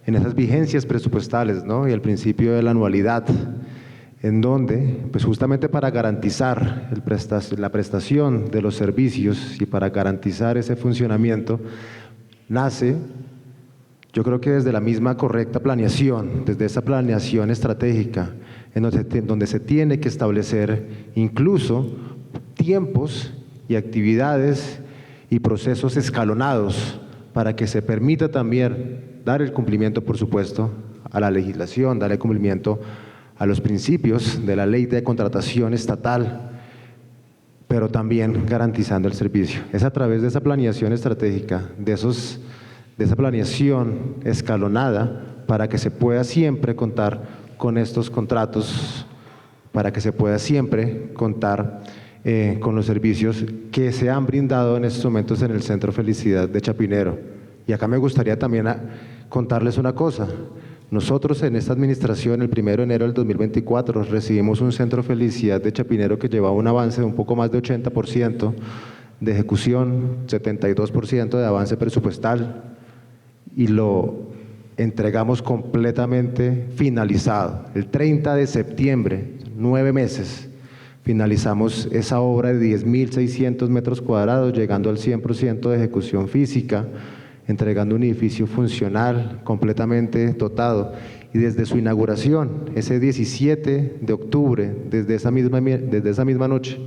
en esas vigencias presupuestales, ¿no? Y el principio de la anualidad, en donde, pues justamente para garantizar la prestación de los servicios y para garantizar ese funcionamiento, nace, yo creo que desde la misma correcta planeación, desde esa planeación estratégica, en donde se tiene que establecer incluso tiempos y actividades y procesos escalonados para que se permita también dar el cumplimiento, por supuesto, a la legislación, dar el cumplimiento a los principios de la ley de contratación estatal, pero también garantizando el servicio. Es a través de esa planeación estratégica, de esa planeación escalonada, para que se pueda siempre contar con estos contratos, para que se pueda siempre contar con los servicios que se han brindado en estos momentos en el Centro Felicidad de Chapinero. Y acá me gustaría también contarles una cosa. Nosotros en esta administración, el 1 de enero del 2024, recibimos un Centro Felicidad de Chapinero que llevaba un avance de un poco más de 80% de ejecución, 72% de avance presupuestal, y lo entregamos completamente finalizado. El 30 de septiembre, 9 meses, finalizamos esa obra de 10.600 metros cuadrados, llegando al 100% de ejecución física, entregando un edificio funcional, completamente dotado. Y desde su inauguración, ese 17 de octubre, desde esa misma noche,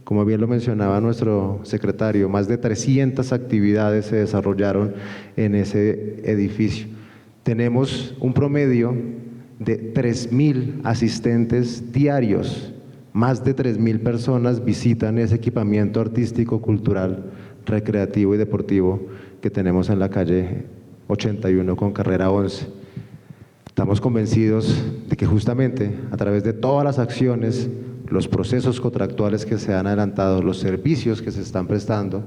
como bien lo mencionaba nuestro secretario, más de 300 actividades se desarrollaron en ese edificio. Tenemos un promedio de 3.000 asistentes diarios, más de 3.000 personas visitan ese equipamiento artístico, cultural, recreativo y deportivo que tenemos en la calle 81 con carrera 11. Estamos convencidos de que justamente a través de todas las acciones, los procesos contractuales que se han adelantado, los servicios que se están prestando,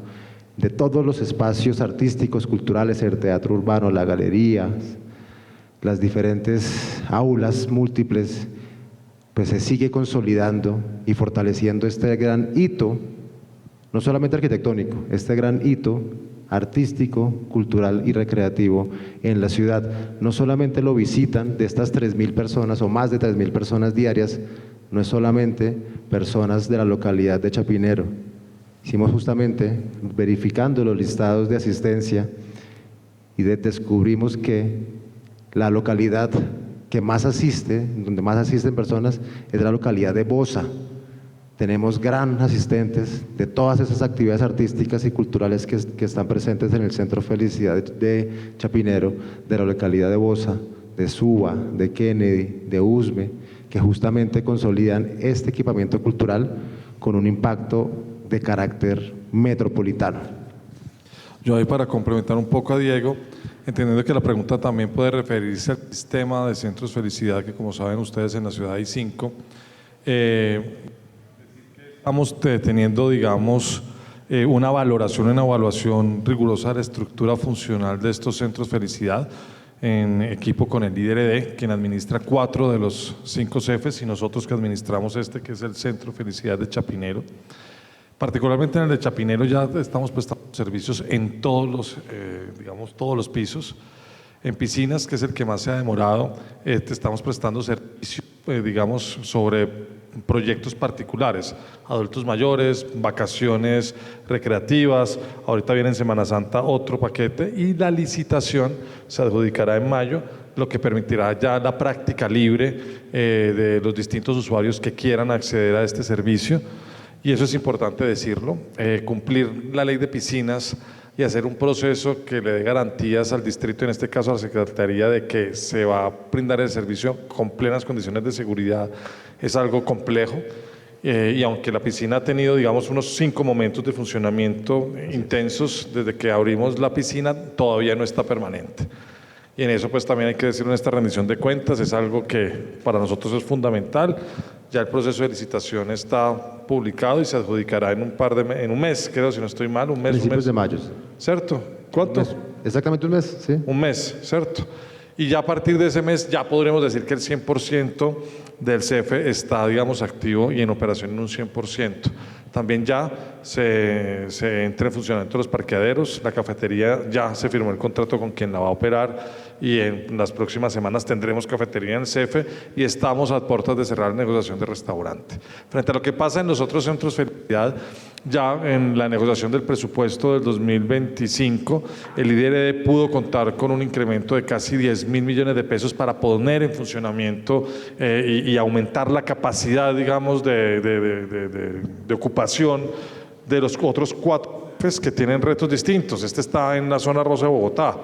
de todos los espacios artísticos, culturales, el teatro urbano, la galería, las diferentes aulas múltiples, pues se sigue consolidando y fortaleciendo este gran hito, no solamente arquitectónico, este gran hito artístico, cultural y recreativo en la ciudad. No solamente lo visitan de estas 3.000 personas o más de 3.000 personas diarias, no es solamente personas de la localidad de Chapinero. Hicimos justamente, verificando los listados de asistencia, y descubrimos que la localidad que más asiste, donde más asisten personas, es la localidad de Bosa. Tenemos gran asistentes de todas esas actividades artísticas y culturales que están presentes en el Centro Felicidad de Chapinero, de la localidad de Bosa, de Suba, de Kennedy, de Usme, que justamente consolidan este equipamiento cultural con un impacto de carácter metropolitano. Yo ahí para complementar un poco a Diego, entendiendo que la pregunta también puede referirse al sistema de centros Felicidad, que como saben ustedes en la ciudad hay 5, estamos teniendo, digamos, una evaluación rigurosa de la estructura funcional de estos centros Felicidad, en equipo con el IDRD, quien administra 4 de los 5 CEFES, y nosotros que administramos que es el Centro Felicidad de Chapinero. Particularmente en el de Chapinero ya estamos prestando servicios en todos los pisos. En piscinas, que es el que más se ha demorado, estamos prestando servicios, sobre proyectos particulares, adultos mayores, vacaciones recreativas. Ahorita viene en Semana Santa otro paquete y la licitación se adjudicará en mayo, lo que permitirá ya la práctica libre de los distintos usuarios que quieran acceder a este servicio. Y eso es importante decirlo, cumplir la ley de piscinas y hacer un proceso que le dé garantías al distrito, en este caso a la Secretaría, de que se va a brindar el servicio con plenas condiciones de seguridad, es algo complejo. Y aunque la piscina ha tenido, digamos, unos 5 momentos de funcionamiento intensos desde que abrimos la piscina, todavía no está permanente. Y en eso pues también hay que decirlo, en esta rendición de cuentas es algo que para nosotros es fundamental. Ya el proceso de licitación está publicado y se adjudicará en un mes, creo, si no estoy mal, un mes. Principios de mayo. ¿Cierto? ¿Cuánto? Exactamente un mes, sí. Un mes, ¿cierto? Y ya a partir de ese mes ya podremos decir que el 100% del CEFE está, digamos, activo y en operación en un 100%. También ya se entra en funcionamiento los parqueaderos, la cafetería ya se firmó el contrato con quien la va a operar y en las próximas semanas tendremos cafetería en el CEFE y estamos a puertas de cerrar la negociación de restaurante. Frente a lo que pasa en los otros centros de felicidad, ya en la negociación del presupuesto del 2025, el IDRD pudo contar con un incremento de casi 10.000 millones de pesos para poner en funcionamiento y aumentar la capacidad, digamos, de ocupación de los otros 4 CEFES que tienen retos distintos. Este está en la zona rosa de Bogotá.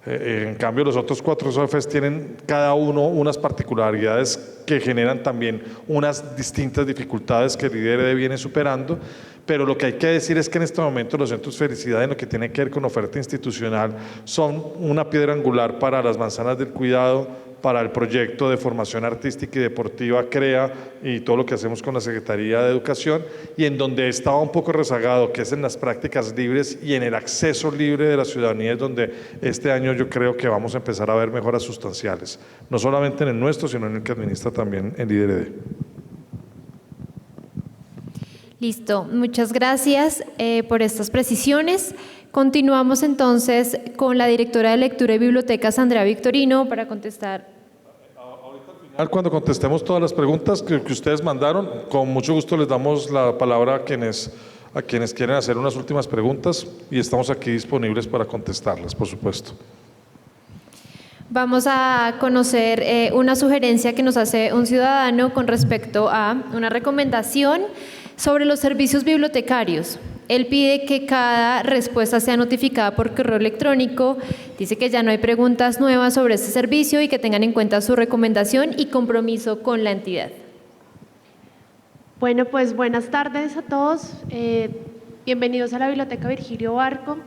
En cambio, los otros 4 CEFES tienen cada uno unas particularidades que generan también unas distintas dificultades que el IDRD viene superando, pero lo que hay que decir es que en este momento los centros Felicidad, en lo que tiene que ver con oferta institucional, son una piedra angular para las manzanas del cuidado, para el proyecto de formación artística y deportiva CREA y todo lo que hacemos con la Secretaría de Educación, y en donde estaba un poco rezagado, que es en las prácticas libres y en el acceso libre de la ciudadanía, es donde este año yo creo que vamos a empezar a ver mejoras sustanciales, no solamente en el nuestro, sino en el que administra también el IDRD. Listo, muchas gracias por estas precisiones. Continuamos entonces con la directora de Lectura y Bibliotecas, Andrea Victorino, para contestar. Ahorita al final, cuando contestemos todas las preguntas que ustedes mandaron, con mucho gusto les damos la palabra a quienes quieren hacer unas últimas preguntas y estamos aquí disponibles para contestarlas, por supuesto. Vamos a conocer una sugerencia que nos hace un ciudadano con respecto a una recomendación sobre los servicios bibliotecarios. Él pide que cada respuesta sea notificada por correo electrónico, dice que ya no hay preguntas nuevas sobre este servicio y que tengan en cuenta su recomendación y compromiso con la entidad. Bueno, pues buenas tardes a todos. Bienvenidos a la Biblioteca Virgilio Barco,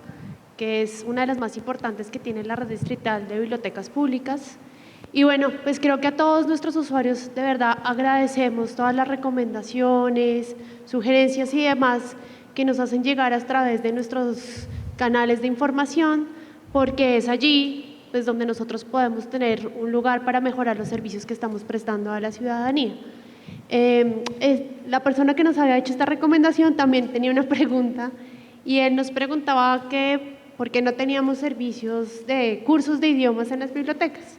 que es una de las más importantes que tiene la red distrital de bibliotecas públicas. Y bueno, pues creo que a todos nuestros usuarios de verdad agradecemos todas las recomendaciones, sugerencias y demás que nos hacen llegar a través de nuestros canales de información, porque es allí pues, donde nosotros podemos tener un lugar para mejorar los servicios que estamos prestando a la ciudadanía. La persona que nos había hecho esta recomendación también tenía una pregunta y él nos preguntaba que por qué no teníamos servicios de cursos de idiomas en las bibliotecas.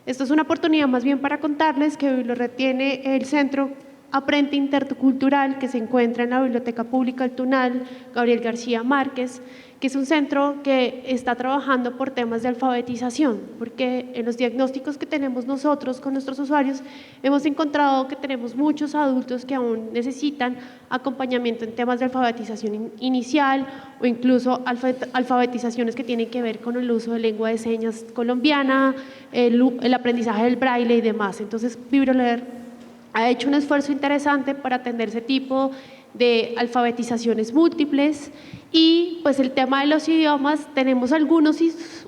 Esto es una oportunidad más bien para contarles que Bibliored tiene el Centro Aprende Intercultural que se encuentra en la Biblioteca Pública El Tunal, Gabriel García Márquez, que es un centro que está trabajando por temas de alfabetización, porque en los diagnósticos que tenemos nosotros con nuestros usuarios hemos encontrado que tenemos muchos adultos que aún necesitan acompañamiento en temas de alfabetización inicial o incluso alfabetizaciones que tienen que ver con el uso de lengua de señas colombiana, el aprendizaje del braille y demás. Entonces, Bibliored ha hecho un esfuerzo interesante para atender ese tipo de alfabetizaciones múltiples y pues el tema de los idiomas, tenemos algunos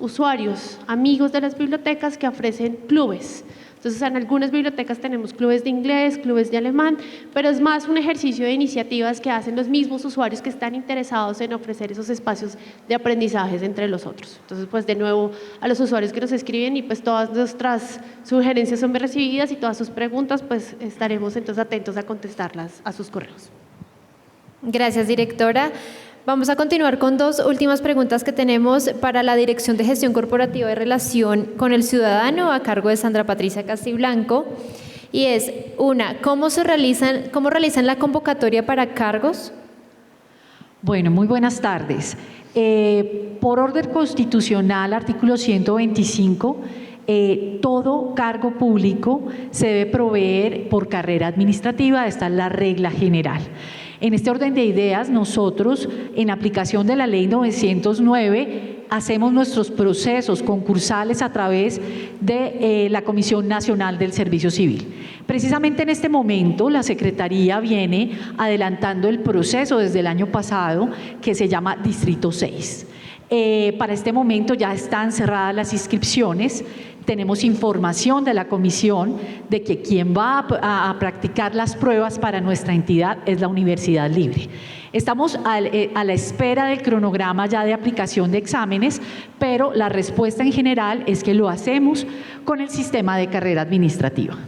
usuarios, amigos de las bibliotecas que ofrecen clubes. Entonces en algunas bibliotecas tenemos clubes de inglés, clubes de alemán, pero es más un ejercicio de iniciativas que hacen los mismos usuarios que están interesados en ofrecer esos espacios de aprendizajes entre los otros. Entonces pues de nuevo a los usuarios que nos escriben y pues todas nuestras sugerencias son bien recibidas y todas sus preguntas pues estaremos entonces atentos a contestarlas a sus correos. Gracias, directora. Vamos a continuar con 2 últimas preguntas que tenemos para la Dirección de Gestión Corporativa y Relación con el Ciudadano a cargo de Sandra Patricia Castiblanco. Y es una, ¿cómo realizan la convocatoria para cargos? Bueno, muy buenas tardes. Por orden constitucional, artículo 125, todo cargo público se debe proveer por carrera administrativa, esta es la regla general. En este orden de ideas, nosotros, en aplicación de la Ley 909, hacemos nuestros procesos concursales a través de la Comisión Nacional del Servicio Civil. Precisamente en este momento, la Secretaría viene adelantando el proceso desde el año pasado, que se llama Distrito 6. Para este momento ya están cerradas las inscripciones. Tenemos información de la comisión de que quien va a practicar las pruebas para nuestra entidad es la Universidad Libre. Estamos a la espera del cronograma ya de aplicación de exámenes, pero la respuesta en general es que lo hacemos con el sistema de carrera administrativa.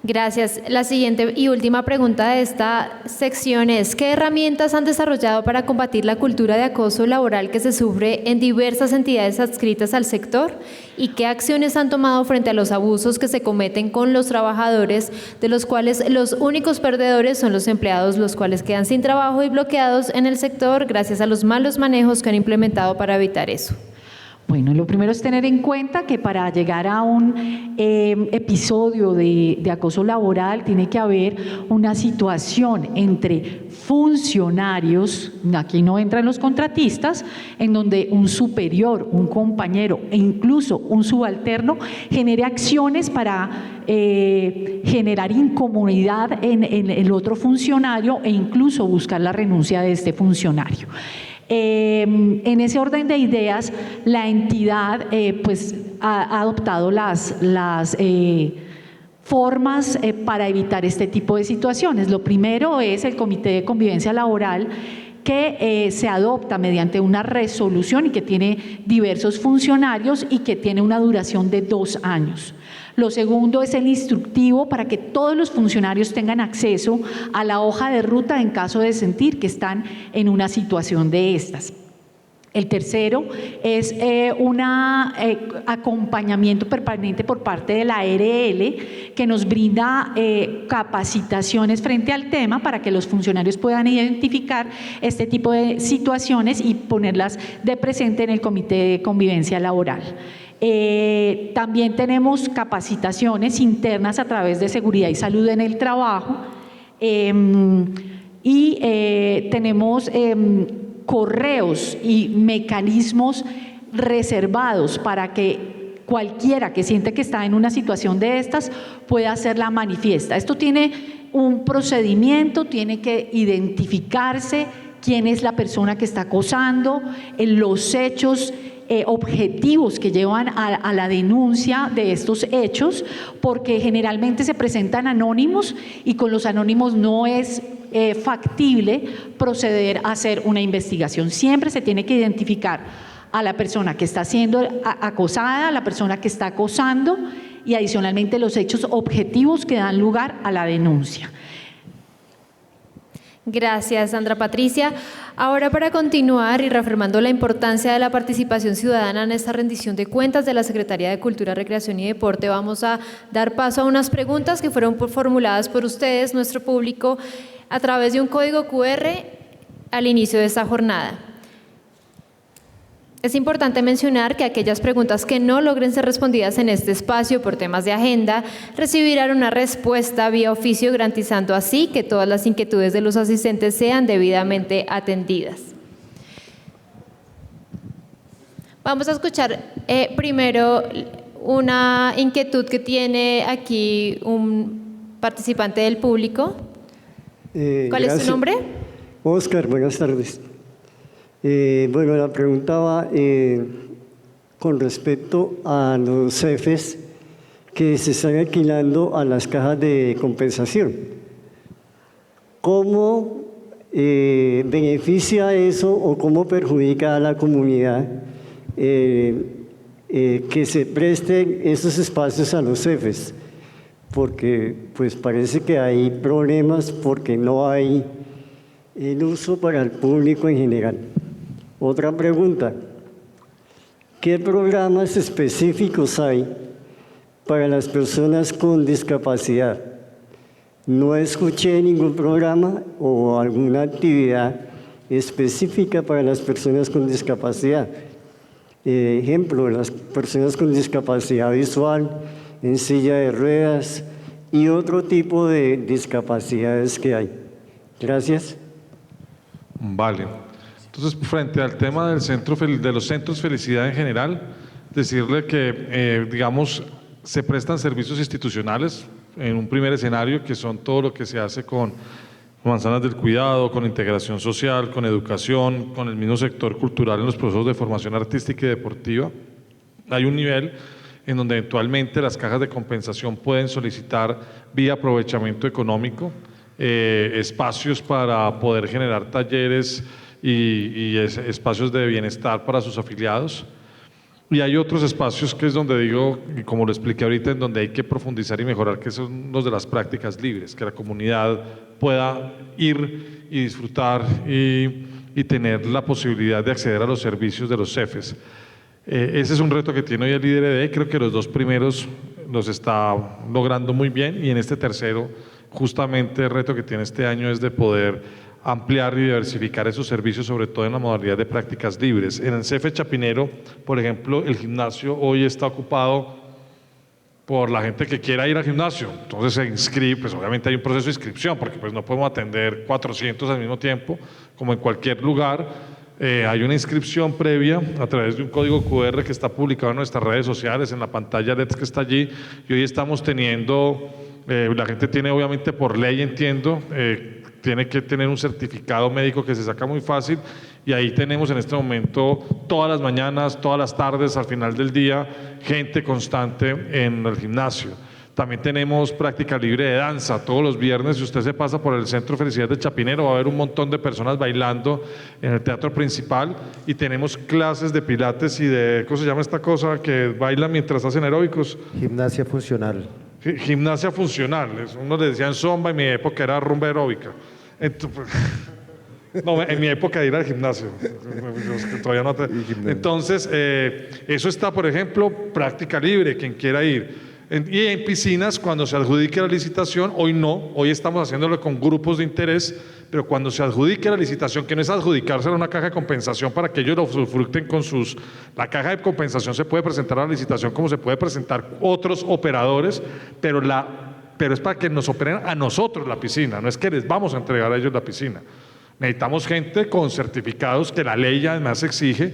Gracias. La siguiente y última pregunta de esta sección es: ¿qué herramientas han desarrollado para combatir la cultura de acoso laboral que se sufre en diversas entidades adscritas al sector? ¿Y qué acciones han tomado frente a los abusos que se cometen con los trabajadores, de los cuales los únicos perdedores son los empleados, los cuales quedan sin trabajo y bloqueados en el sector gracias a los malos manejos que han implementado para evitar eso? Bueno, lo primero es tener en cuenta que para llegar a un episodio de acoso laboral tiene que haber una situación entre funcionarios, aquí no entran los contratistas, en donde un superior, un compañero e incluso un subalterno genere acciones para generar incomodidad en el otro funcionario e incluso buscar la renuncia de este funcionario. En ese orden de ideas, la entidad pues ha adoptado las formas para evitar este tipo de situaciones. Lo primero es el Comité de Convivencia Laboral, que se adopta mediante una resolución y que tiene diversos funcionarios y que tiene una duración de 2 años. Lo segundo es el instructivo para que todos los funcionarios tengan acceso a la hoja de ruta en caso de sentir que están en una situación de estas. El tercero es un acompañamiento permanente por parte de la ARL, que nos brinda capacitaciones frente al tema para que los funcionarios puedan identificar este tipo de situaciones y ponerlas de presente en el Comité de Convivencia Laboral. También tenemos capacitaciones internas a través de seguridad y salud en el trabajo y tenemos correos y mecanismos reservados para que cualquiera que siente que está en una situación de estas pueda hacerla manifiesta. Esto tiene un procedimiento, tiene que identificarse quién es la persona que está acosando, los hechos objetivos que llevan a la denuncia de estos hechos, porque generalmente se presentan anónimos y con los anónimos no es factible proceder a hacer una investigación. Siempre se tiene que identificar a la persona que está siendo acosada, a la persona que está acosando y adicionalmente los hechos objetivos que dan lugar a la denuncia. Gracias, Sandra Patricia. Ahora, para continuar y reafirmando la importancia de la participación ciudadana en esta rendición de cuentas de la Secretaría de Cultura, Recreación y Deporte, vamos a dar paso a unas preguntas que fueron formuladas por ustedes, nuestro público, a través de un código QR al inicio de esta jornada. Es importante mencionar que aquellas preguntas que no logren ser respondidas en este espacio por temas de agenda recibirán una respuesta vía oficio, garantizando así que todas las inquietudes de los asistentes sean debidamente atendidas. Vamos a escuchar primero una inquietud que tiene aquí un participante del público. ¿Cuál es su nombre? Oscar, buenas tardes. Bueno, la pregunta va con respecto a los CEFES que se están alquilando a las cajas de compensación. ¿Cómo beneficia eso o cómo perjudica a la comunidad que se presten esos espacios a los CEFES? Porque pues parece que hay problemas porque no hay el uso para el público en general. Otra pregunta: ¿qué programas específicos hay para las personas con discapacidad? No escuché ningún programa o alguna actividad específica para las personas con discapacidad. Ejemplo, las personas con discapacidad visual, en silla de ruedas y otro tipo de discapacidades que hay. Gracias. Vale. Entonces, frente al tema del de los centros Felicidad en general, decirle que, digamos, se prestan servicios institucionales en un primer escenario, que son todo lo que se hace con manzanas del cuidado, con integración social, con educación, con el mismo sector cultural en los procesos de formación artística y deportiva. Hay un nivel en donde eventualmente las cajas de compensación pueden solicitar vía aprovechamiento económico espacios para poder generar talleres y espacios de bienestar para sus afiliados. Y hay otros espacios que es donde digo, y como lo expliqué ahorita, en donde hay que profundizar y mejorar, que son los de las prácticas libres, que la comunidad pueda ir y disfrutar y tener la posibilidad de acceder a los servicios de los CEFES. Ese es un reto que tiene hoy el IDRD, creo que los dos primeros los está logrando muy bien, y en este tercero, justamente el reto que tiene este año es de poder ampliar y diversificar esos servicios, sobre todo en la modalidad de prácticas libres. En el CEFE Chapinero, por ejemplo, el gimnasio hoy está ocupado por la gente que quiera ir al gimnasio, entonces se inscribe, pues obviamente hay un proceso de inscripción, porque pues no podemos atender 400 al mismo tiempo, como en cualquier lugar. Hay una inscripción previa a través de un código QR que está publicado en nuestras redes sociales, en la pantalla LED que está allí, y hoy estamos teniendo, la gente tiene obviamente por ley, entiendo, tiene que tener un certificado médico que se saca muy fácil, y ahí tenemos en este momento todas las mañanas, todas las tardes, al final del día, gente constante en el gimnasio. También tenemos práctica libre de danza todos los viernes. Si usted se pasa por el Centro Felicidad de Chapinero, va a haber un montón de personas bailando en el teatro principal, y tenemos clases de pilates y de, ¿cómo se llama esta cosa que bailan mientras hacen aeróbicos? Gimnasia funcional. Gimnasia funcional. Uno le decían zomba, en mi época era rumba aeróbica. No, en mi época de ir al gimnasio. Todavía no Entonces, eso está, por ejemplo, práctica libre, quien quiera ir. Y en piscinas, cuando se adjudique la licitación, hoy no, hoy estamos haciéndolo con grupos de interés, pero cuando se adjudique la licitación, que no es adjudicársela a una caja de compensación para que ellos lo usufructen con sus... La caja de compensación se puede presentar a la licitación como se puede presentar otros operadores, pero es para que nos operen a nosotros la piscina, no es que les vamos a entregar a ellos la piscina. Necesitamos gente con certificados que la ley además exige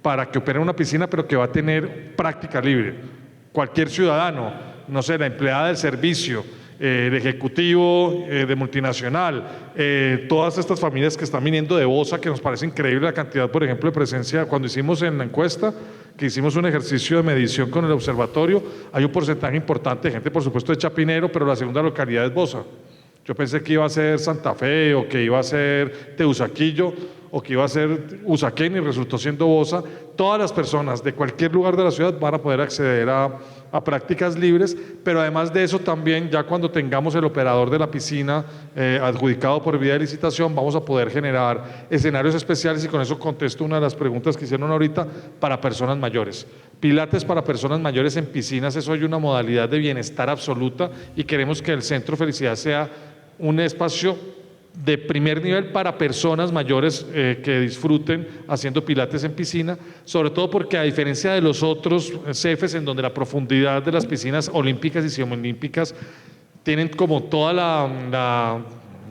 para que opere una piscina, pero que va a tener práctica libre. Cualquier ciudadano, no sé, la empleada del servicio, el ejecutivo de multinacional, todas estas familias que están viniendo de Bosa, que nos parece increíble la cantidad, por ejemplo, de presencia. Cuando hicimos en la encuesta, que hicimos un ejercicio de medición con el observatorio, hay un porcentaje importante de gente, por supuesto, de Chapinero, pero la segunda localidad es Bosa. Yo pensé que iba a ser Santa Fe, o que iba a ser Teusaquillo, o que iba a ser Usaquén, y resultó siendo Bosa. Todas las personas de cualquier lugar de la ciudad van a poder acceder a prácticas libres, pero además de eso también, ya cuando tengamos el operador de la piscina adjudicado por vía de licitación, vamos a poder generar escenarios especiales, y con eso contesto una de las preguntas que hicieron ahorita, para personas mayores. Pilates para personas mayores en piscinas es hoy una modalidad de bienestar absoluta, y queremos que el Centro Felicidad sea un espacio de primer nivel para personas mayores que disfruten haciendo pilates en piscina, sobre todo porque, a diferencia de los otros CEFES, en donde la profundidad de las piscinas olímpicas y semiolímpicas tienen como toda la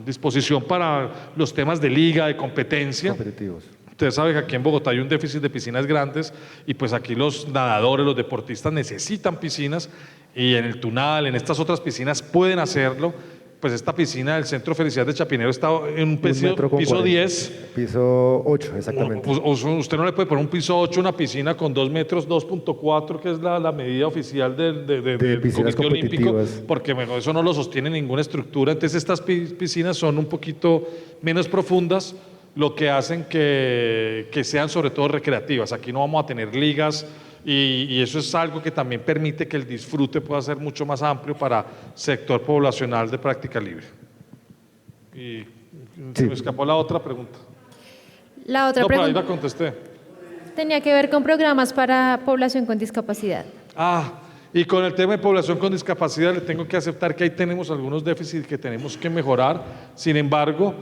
disposición para los temas de liga, de competencia. Competitivos. Usted sabe que aquí en Bogotá hay un déficit de piscinas grandes, y pues aquí los nadadores, los deportistas necesitan piscinas, y en el Tunal, en estas otras piscinas pueden hacerlo. Pues esta piscina del Centro Felicidad de Chapinero está en un piso 10. Piso 8, exactamente. Usted no le puede poner un piso 8 una piscina con 2 metros, 2.4, que es la medida oficial del Comité Olímpico, porque bueno, eso no lo sostiene ninguna estructura. Entonces estas piscinas son un poquito menos profundas, lo que hacen que sean sobre todo recreativas. Aquí no vamos a tener ligas, y eso es algo que también permite que el disfrute pueda ser mucho más amplio para sector poblacional de práctica libre. Y se me escapó la otra pregunta. La otra pero ahí pregunta la contesté. tenía que ver con programas para población con discapacidad. Y con el tema de población con discapacidad, le tengo que aceptar que ahí tenemos algunos déficits que tenemos que mejorar. Sin embargo,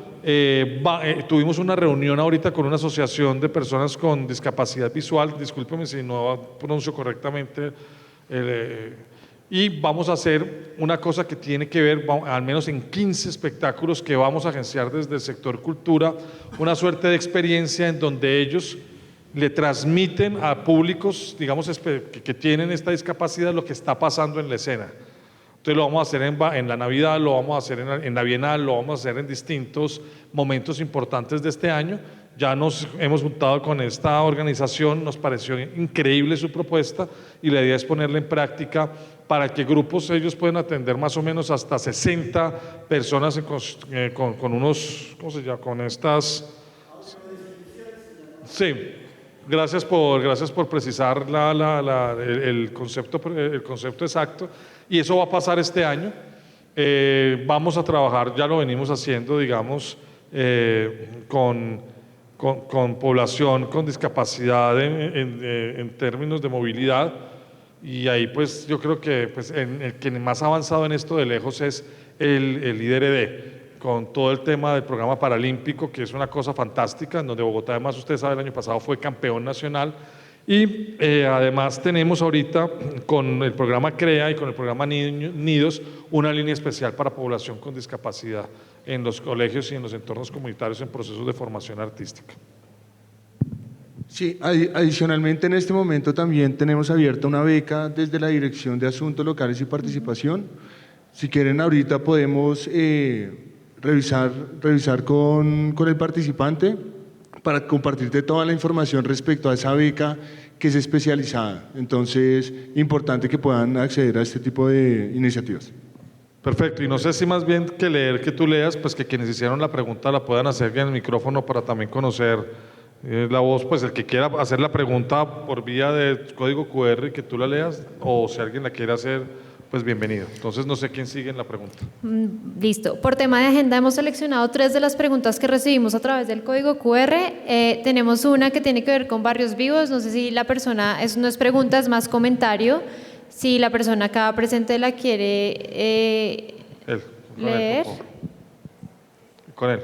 tuvimos una reunión ahorita con una asociación de personas con discapacidad visual, discúlpeme si no pronuncio correctamente Y vamos a hacer una cosa que tiene que ver, al menos en 15 espectáculos que vamos a agenciar desde el sector cultura, una suerte de experiencia en donde ellos le transmiten a públicos, digamos, que tienen esta discapacidad lo que está pasando en la escena. Entonces lo vamos a hacer en la Navidad, lo vamos a hacer en la Bienal, lo vamos a hacer en distintos momentos importantes de este año. Ya nos hemos juntado con esta organización, nos pareció increíble su propuesta y la idea es ponerla en práctica para que grupos ellos puedan atender más o menos hasta 60 personas con unos, ¿cómo se llama? Con estas... Sí, gracias por precisar el concepto exacto, y eso va a pasar este año. Vamos a trabajar, ya lo venimos haciendo, digamos, con población con discapacidad en términos de movilidad, y ahí pues yo creo que pues, el que más ha avanzado en esto de lejos es el IDRD, con todo el tema del programa paralímpico, que es una cosa fantástica, en donde Bogotá, además usted sabe, el año pasado fue campeón nacional, y además tenemos ahorita con el programa CREA y con el programa Nidos una línea especial para población con discapacidad en los colegios y en los entornos comunitarios en procesos de formación artística. Sí, adicionalmente en este momento también tenemos abierta una beca desde la Dirección de Asuntos Locales y Participación. Si quieren ahorita podemos revisar con el participante para compartirte toda la información respecto a esa beca que es especializada. Entonces, importante que puedan acceder a este tipo de iniciativas. Perfecto, y no sé si más bien que tú leas, pues que quienes hicieron la pregunta la puedan hacer en el micrófono para también conocer la voz, pues el que quiera hacer la pregunta por vía de código QR y que tú la leas, o si alguien la quiere hacer, pues bienvenido. Entonces no sé quién sigue en la pregunta. Listo. Por tema de agenda hemos seleccionado 3 de las preguntas que recibimos a través del código QR. Tenemos una que tiene que ver con barrios vivos. No sé si la persona, no es pregunta, es más comentario. Si la persona acá presente la quiere leer. Con él.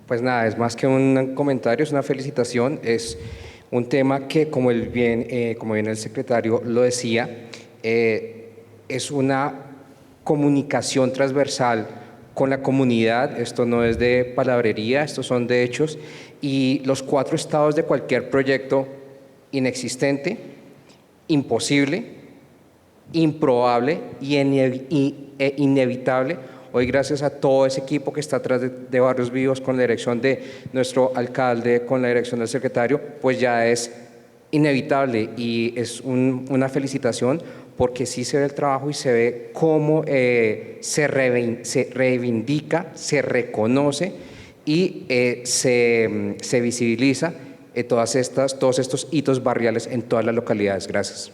Pues nada, es más que un comentario, es una felicitación, es un tema que, como bien el secretario lo decía, es una comunicación transversal con la comunidad. Esto no es de palabrería, estos son de hechos, y los 4 estados de cualquier proyecto: inexistente, imposible, improbable y inevitable. Hoy, gracias a todo ese equipo que está atrás de Barrios Vivos, con la dirección de nuestro alcalde, con la dirección del secretario, pues ya es inevitable, y es una felicitación, porque sí se ve el trabajo y se ve cómo se reivindica, se reconoce y se visibiliza todos estos hitos barriales en todas las localidades. Gracias.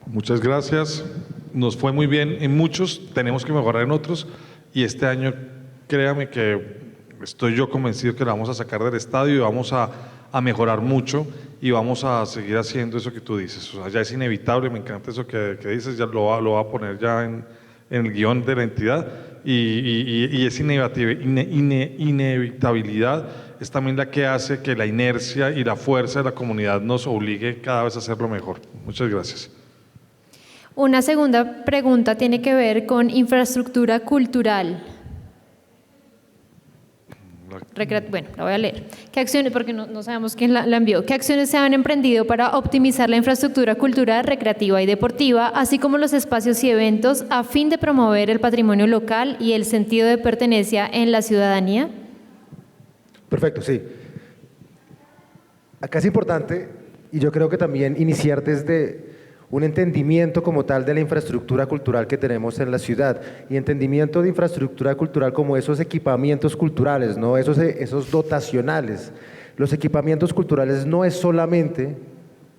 Muchas gracias. Nos fue muy bien en muchos, tenemos que mejorar en otros. Y este año, créame que estoy yo convencido que la vamos a sacar del estadio y vamos a mejorar mucho, y vamos a seguir haciendo eso que tú dices. O sea, ya es inevitable, me encanta eso que dices, ya lo va a poner ya en el guión de la entidad, y esa inevitabilidad es también la que hace que la inercia y la fuerza de la comunidad nos obligue cada vez a hacerlo mejor. Muchas gracias. Una segunda pregunta tiene que ver con infraestructura cultural. Bueno, la voy a leer. ¿Qué acciones, porque no sabemos quién la envió, qué acciones se han emprendido para optimizar la infraestructura cultural, recreativa y deportiva, así como los espacios y eventos, a fin de promover el patrimonio local y el sentido de pertenencia en la ciudadanía? Perfecto, sí. Acá es importante, y yo creo que también iniciar desde un entendimiento como tal de la infraestructura cultural que tenemos en la ciudad, y entendimiento de infraestructura cultural como esos equipamientos culturales, ¿no? esos dotacionales. Los equipamientos culturales no es solamente,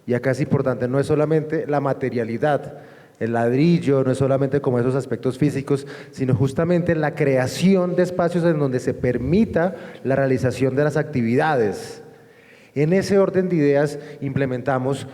y acá es importante, no es solamente la materialidad, el ladrillo, no es solamente como esos aspectos físicos, sino justamente la creación de espacios en donde se permita la realización de las actividades. En ese orden de ideas implementamos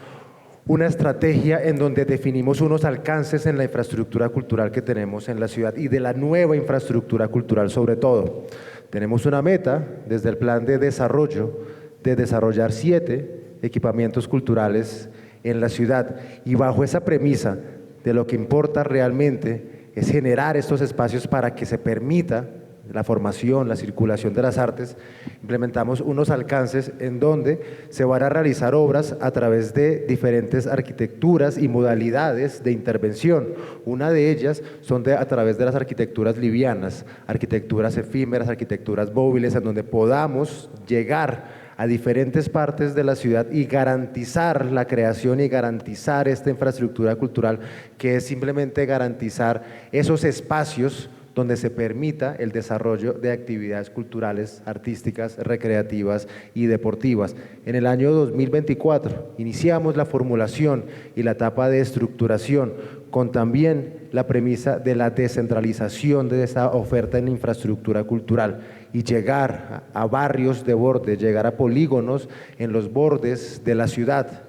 una estrategia en donde definimos unos alcances en la infraestructura cultural que tenemos en la ciudad, y de la nueva infraestructura cultural sobre todo. Tenemos una meta desde el plan de desarrollo de desarrollar 7 equipamientos culturales en la ciudad. Y bajo esa premisa de lo que importa realmente es generar estos espacios para que se permita la formación, la circulación de las artes, implementamos unos alcances en donde se van a realizar obras a través de diferentes arquitecturas y modalidades de intervención. Una de ellas son a través de las arquitecturas livianas, arquitecturas efímeras, arquitecturas móviles, en donde podamos llegar a diferentes partes de la ciudad y garantizar la creación y garantizar esta infraestructura cultural, que es simplemente garantizar esos espacios donde se permita el desarrollo de actividades culturales, artísticas, recreativas y deportivas. En el año 2024 iniciamos la formulación y la etapa de estructuración, con también la premisa de la descentralización de esa oferta en infraestructura cultural y llegar a barrios de borde, llegar a polígonos en los bordes de la ciudad.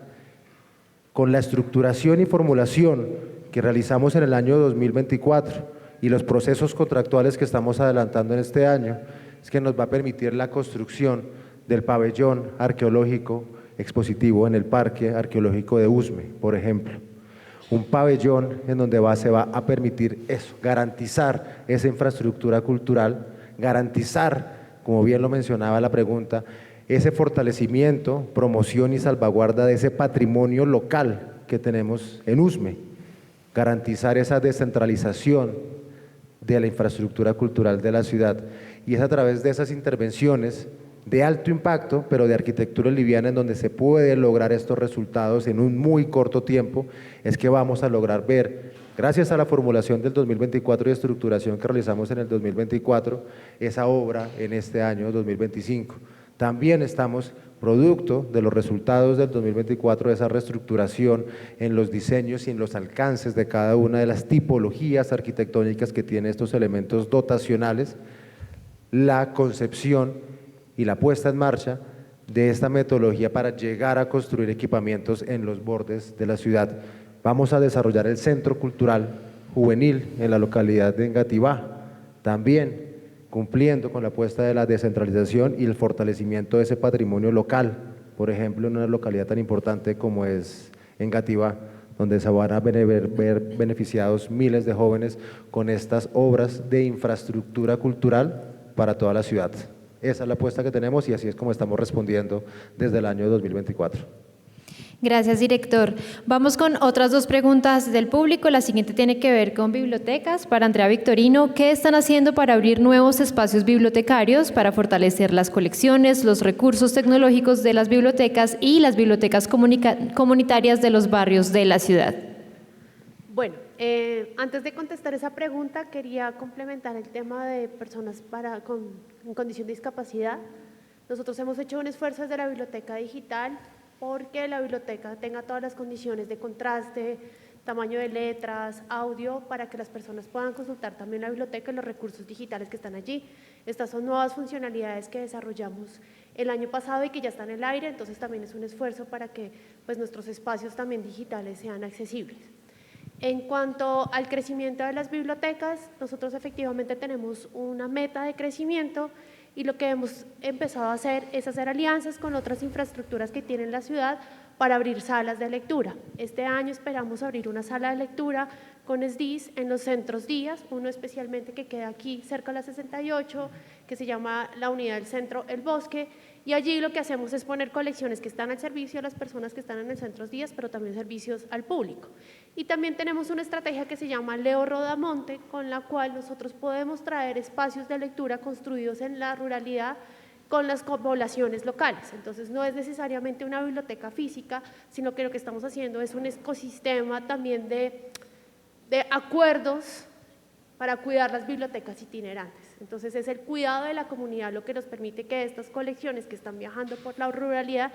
Con la estructuración y formulación que realizamos en el año 2024, y los procesos contractuales que estamos adelantando en este año, es que nos va a permitir la construcción del pabellón arqueológico expositivo en el Parque Arqueológico de Usme, por ejemplo. Un pabellón en donde se va a permitir eso, garantizar esa infraestructura cultural, garantizar, como bien lo mencionaba la pregunta, ese fortalecimiento, promoción y salvaguarda de ese patrimonio local que tenemos en Usme, garantizar esa descentralización de la infraestructura cultural de la ciudad, y es a través de esas intervenciones de alto impacto, pero de arquitectura liviana, en donde se puede lograr estos resultados en un muy corto tiempo, es que vamos a lograr ver, gracias a la formulación del 2024 y estructuración que realizamos en el 2024, esa obra en este año 2025. También estamos producto de los resultados del 2024, de esa reestructuración en los diseños y en los alcances de cada una de las tipologías arquitectónicas que tiene estos elementos dotacionales, la concepción y la puesta en marcha de esta metodología para llegar a construir equipamientos en los bordes de la ciudad. Vamos a desarrollar el Centro Cultural Juvenil en la localidad de Engativá, también cumpliendo con la apuesta de la descentralización y el fortalecimiento de ese patrimonio local, por ejemplo, en una localidad tan importante como es Engativá, donde se van a ver beneficiados miles de jóvenes con estas obras de infraestructura cultural para toda la ciudad. Esa es la apuesta que tenemos y así es como estamos respondiendo desde el año 2024. Gracias, director. Vamos con otras dos preguntas del público. La siguiente tiene que ver con bibliotecas. Para Andrea Victorino, ¿qué están haciendo para abrir nuevos espacios bibliotecarios, para fortalecer las colecciones, los recursos tecnológicos de las bibliotecas y las bibliotecas comunitarias de los barrios de la ciudad? Bueno, antes de contestar esa pregunta, quería complementar el tema de personas en condición de discapacidad. Nosotros hemos hecho un esfuerzo desde la biblioteca digital porque la biblioteca tenga todas las condiciones de contraste, tamaño de letras, audio, para que las personas puedan consultar también la biblioteca y los recursos digitales que están allí. Estas son nuevas funcionalidades que desarrollamos el año pasado y que ya están en el aire, entonces también es un esfuerzo para que nuestros espacios también digitales sean accesibles. En cuanto al crecimiento de las bibliotecas, nosotros efectivamente tenemos una meta de crecimiento y lo que hemos empezado a hacer es hacer alianzas con otras infraestructuras que tiene la ciudad para abrir salas de lectura. Este año esperamos abrir una sala de lectura con SDIS en los centros días, uno especialmente que queda aquí cerca de la 68, que se llama la unidad del centro El Bosque, y allí lo que hacemos es poner colecciones que están al servicio de las personas que están en el centro días, pero también servicios al público. Y también tenemos una estrategia que se llama Leo Rodamonte, con la cual nosotros podemos traer espacios de lectura construidos en la ruralidad con las poblaciones locales. Entonces no es necesariamente una biblioteca física, sino que lo que estamos haciendo es un ecosistema también de acuerdos para cuidar las bibliotecas itinerantes. Entonces es el cuidado de la comunidad lo que nos permite que estas colecciones que están viajando por la ruralidad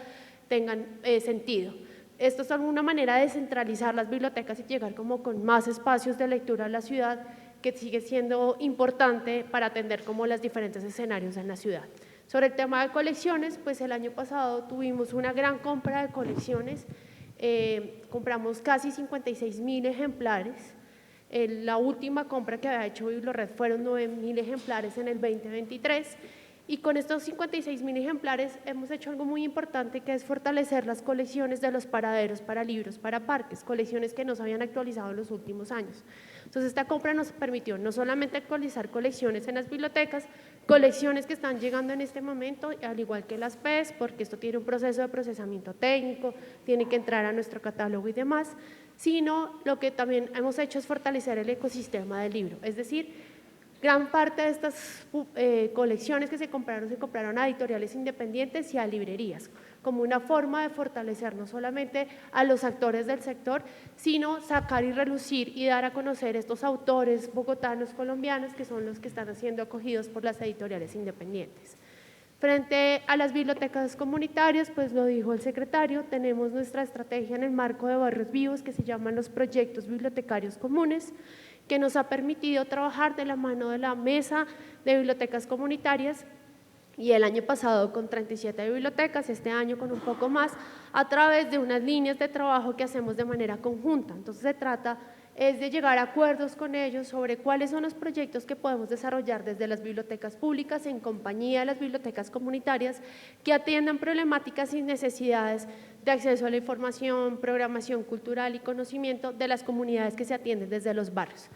tengan sentido. Esto es una manera de descentralizar las bibliotecas y llegar como con más espacios de lectura a la ciudad, que sigue siendo importante para atender como los diferentes escenarios en la ciudad. Sobre el tema de colecciones, pues el año pasado tuvimos una gran compra de colecciones, compramos casi 56.000 ejemplares. La última compra que había hecho Biblored fueron 9.000 ejemplares en el 2023 Y con estos 56.000 ejemplares hemos hecho algo muy importante, que es fortalecer las colecciones de los paraderos para libros, para parques, colecciones que no se habían actualizado en los últimos años. Entonces esta compra nos permitió no solamente actualizar colecciones en las bibliotecas, colecciones que están llegando en este momento, al igual que las PES, porque esto tiene un proceso de procesamiento técnico, tiene que entrar a nuestro catálogo y demás, sino lo que también hemos hecho es fortalecer el ecosistema del libro, es decir, gran parte de estas colecciones que se compraron a editoriales independientes y a librerías, como una forma de fortalecer no solamente a los actores del sector, sino sacar y relucir y dar a conocer estos autores bogotanos, colombianos, que son los que están siendo acogidos por las editoriales independientes. Frente a las bibliotecas comunitarias, pues lo dijo el secretario, tenemos nuestra estrategia en el marco de Barrios Vivos que se llaman los proyectos bibliotecarios comunes, que nos ha permitido trabajar de la mano de la mesa de bibliotecas comunitarias, y el año pasado con 37 bibliotecas, este año con un poco más, a través de unas líneas de trabajo que hacemos de manera conjunta. Entonces se trata es de llegar a acuerdos con ellos sobre cuáles son los proyectos que podemos desarrollar desde las bibliotecas públicas en compañía de las bibliotecas comunitarias que atiendan problemáticas y necesidades de acceso a la información, programación cultural y conocimiento de las comunidades que se atienden desde los barrios.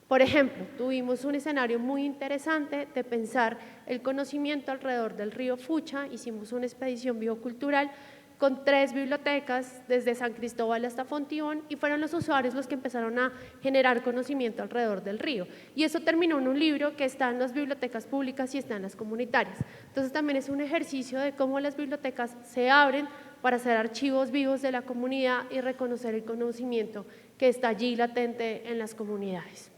Por ejemplo, tuvimos un escenario muy interesante de pensar el conocimiento alrededor del río Fucha, hicimos una expedición biocultural con 3 bibliotecas desde San Cristóbal hasta Fontibón y fueron los usuarios los que empezaron a generar conocimiento alrededor del río. Y eso terminó en un libro que está en las bibliotecas públicas y está en las comunitarias. Entonces también es un ejercicio de cómo las bibliotecas se abren para hacer archivos vivos de la comunidad y reconocer el conocimiento que está allí latente en las comunidades.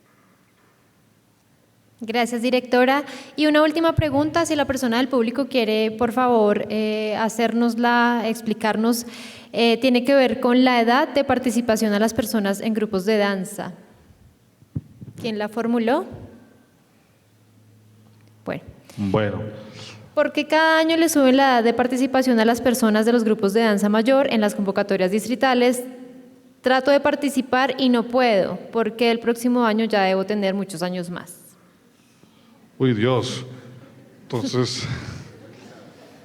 Gracias, directora. Y una última pregunta, si la persona del público quiere, por favor, explicarnos, tiene que ver con la edad de participación a las personas en grupos de danza. ¿Quién la formuló? Bueno. ¿Por qué cada año le suben la edad de participación a las personas de los grupos de danza mayor en las convocatorias distritales? Trato de participar y no puedo, porque el próximo año ya debo tener muchos años más. Uy, Dios. Entonces,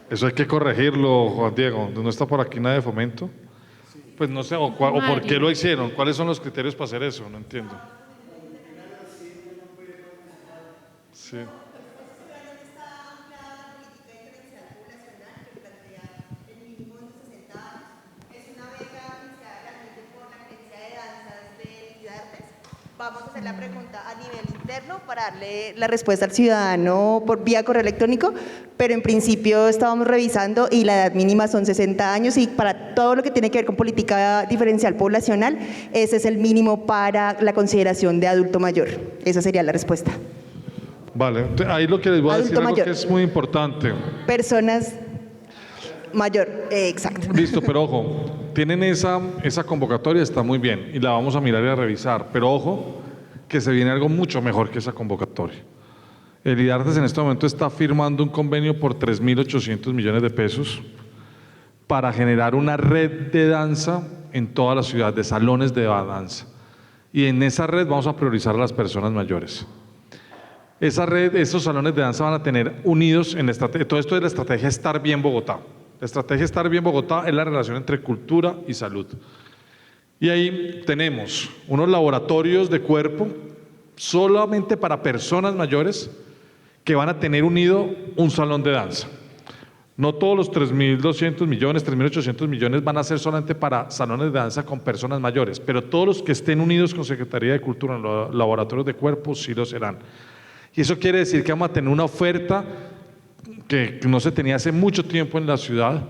eso hay que corregirlo, Juan Diego. ¿No está por aquí nadie de Fomento? Pues no sé, o por qué lo hicieron. ¿Cuáles son los criterios para hacer eso? No entiendo. Sí. Vamos a hacer la pregunta a nivel interno para darle la respuesta al ciudadano por vía correo electrónico, pero en principio estábamos revisando y la edad mínima son 60 años y para todo lo que tiene que ver con política diferencial poblacional, ese es el mínimo para la consideración de adulto mayor. Esa sería la respuesta. Vale, ahí lo que les voy a decir algo que es muy importante. Personas mayor, exacto. Listo, pero ojo, tienen esa convocatoria, está muy bien y la vamos a mirar y a revisar, pero ojo, que se viene algo mucho mejor que esa convocatoria. El IDARTES en este momento está firmando un convenio por 3.800 millones de pesos para generar una red de danza en toda la ciudad, de salones de danza. Y en esa red vamos a priorizar a las personas mayores. Esa red, esos salones de danza van a tener unidos en la estrategia, todo esto es la estrategia Estar Bien Bogotá. La estrategia Estar Bien Bogotá es la relación entre cultura y salud. Y ahí tenemos unos laboratorios de cuerpo solamente para personas mayores que van a tener unido un salón de danza. No todos los 3.200 millones, 3.800 millones van a ser solamente para salones de danza con personas mayores, pero todos los que estén unidos con Secretaría de Cultura en los laboratorios de cuerpo sí lo serán. Y eso quiere decir que vamos a tener una oferta que no se tenía hace mucho tiempo en la ciudad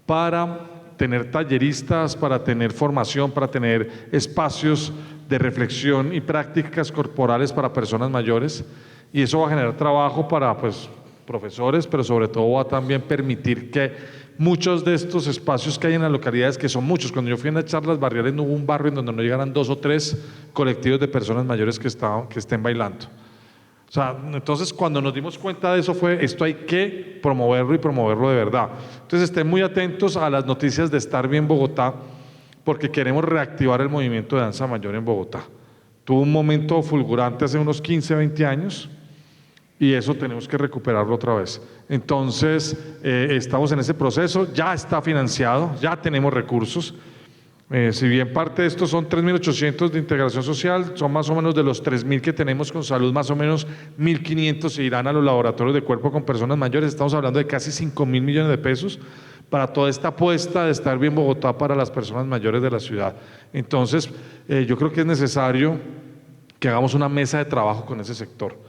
para tener talleristas, para tener formación, para tener espacios de reflexión y prácticas corporales para personas mayores, y eso va a generar trabajo para profesores, pero sobre todo va a también permitir que muchos de estos espacios que hay en las localidades, que son muchos, cuando yo fui a las charlas barriales no hubo un barrio en donde no llegaran 2 o 3 colectivos de personas mayores que estén bailando. O sea, entonces cuando nos dimos cuenta de eso esto hay que promoverlo y promoverlo de verdad. Entonces estén muy atentos a las noticias de Estar Bien Bogotá, porque queremos reactivar el movimiento de danza mayor en Bogotá. Tuvo un momento fulgurante hace unos 15, 20 años, y eso tenemos que recuperarlo otra vez. Entonces, estamos en ese proceso, ya está financiado, ya tenemos recursos. Si bien parte de estos son 3.800 de integración social, son más o menos de los 3.000 que tenemos con salud, más o menos 1.500 se irán a los laboratorios de cuerpo con personas mayores. Estamos hablando de casi 5.000 millones de pesos para toda esta apuesta de estar bien Bogotá para las personas mayores de la ciudad. Entonces, yo creo que es necesario que hagamos una mesa de trabajo con ese sector.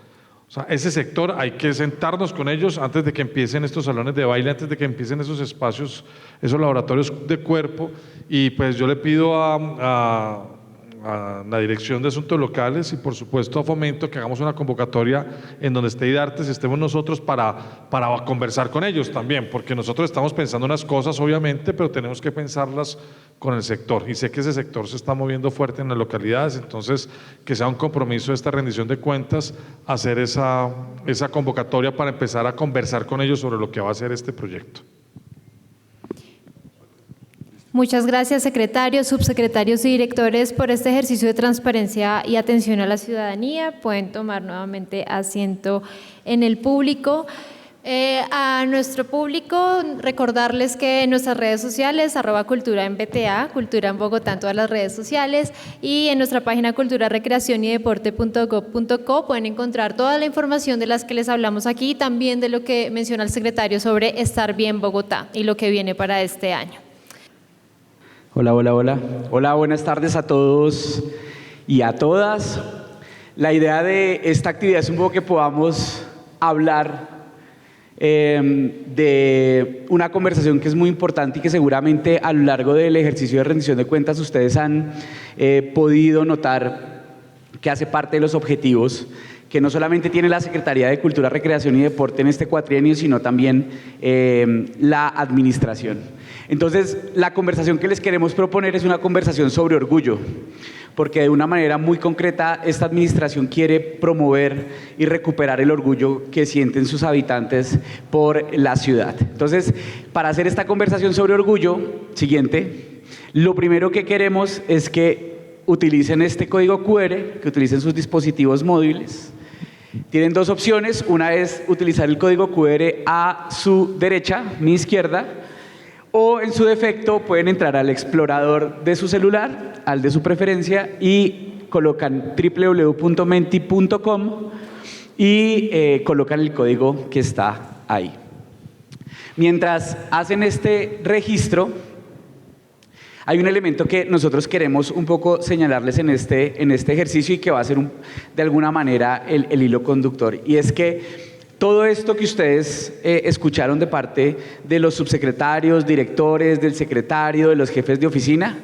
O sea, ese sector hay que sentarnos con ellos antes de que empiecen estos salones de baile, antes de que empiecen esos espacios, esos laboratorios de cuerpo, y pues yo le pido a la Dirección de Asuntos Locales y por supuesto a Fomento que hagamos una convocatoria en donde esté IDARTES y estemos nosotros para conversar con ellos también, porque nosotros estamos pensando unas cosas obviamente, pero tenemos que pensarlas con el sector, y sé que ese sector se está moviendo fuerte en las localidades, entonces que sea un compromiso de esta rendición de cuentas hacer esa convocatoria para empezar a conversar con ellos sobre lo que va a ser este proyecto. Muchas gracias, secretarios, subsecretarios y directores, por este ejercicio de transparencia y atención a la ciudadanía. Pueden tomar nuevamente asiento en el público. A nuestro público, recordarles que en nuestras redes sociales, @cultura en BTA, Cultura en Bogotá en todas las redes sociales, y en nuestra página cultura-recreación-y-deporte.gov.co pueden encontrar toda la información de las que les hablamos aquí, también de lo que menciona el secretario sobre Estar Bien Bogotá y lo que viene para este año. Hola, hola, hola. Hola, buenas tardes a todos y a todas. La idea de esta actividad es un poco que podamos hablar de una conversación que es muy importante y que seguramente a lo largo del ejercicio de rendición de cuentas ustedes han podido notar que hace parte de los objetivos que no solamente tiene la Secretaría de Cultura, Recreación y Deporte en este cuatrienio, sino también la administración. Entonces, la conversación que les queremos proponer es una conversación sobre orgullo, porque de una manera muy concreta esta administración quiere promover y recuperar el orgullo que sienten sus habitantes por la ciudad. Entonces, para hacer esta conversación sobre orgullo, siguiente, lo primero que queremos es que utilicen este código QR, que utilicen sus dispositivos móviles. Tienen dos opciones, una es utilizar el código QR a su derecha, mi izquierda, o en su defecto pueden entrar al explorador de su celular, al de su preferencia, y colocan www.menti.com y colocan el código que está ahí. Mientras hacen este registro, hay un elemento que nosotros queremos un poco señalarles en este ejercicio y que va a ser de alguna manera el hilo conductor, y es que todo esto que ustedes escucharon de parte de los subsecretarios, directores, del secretario, de los jefes de oficina,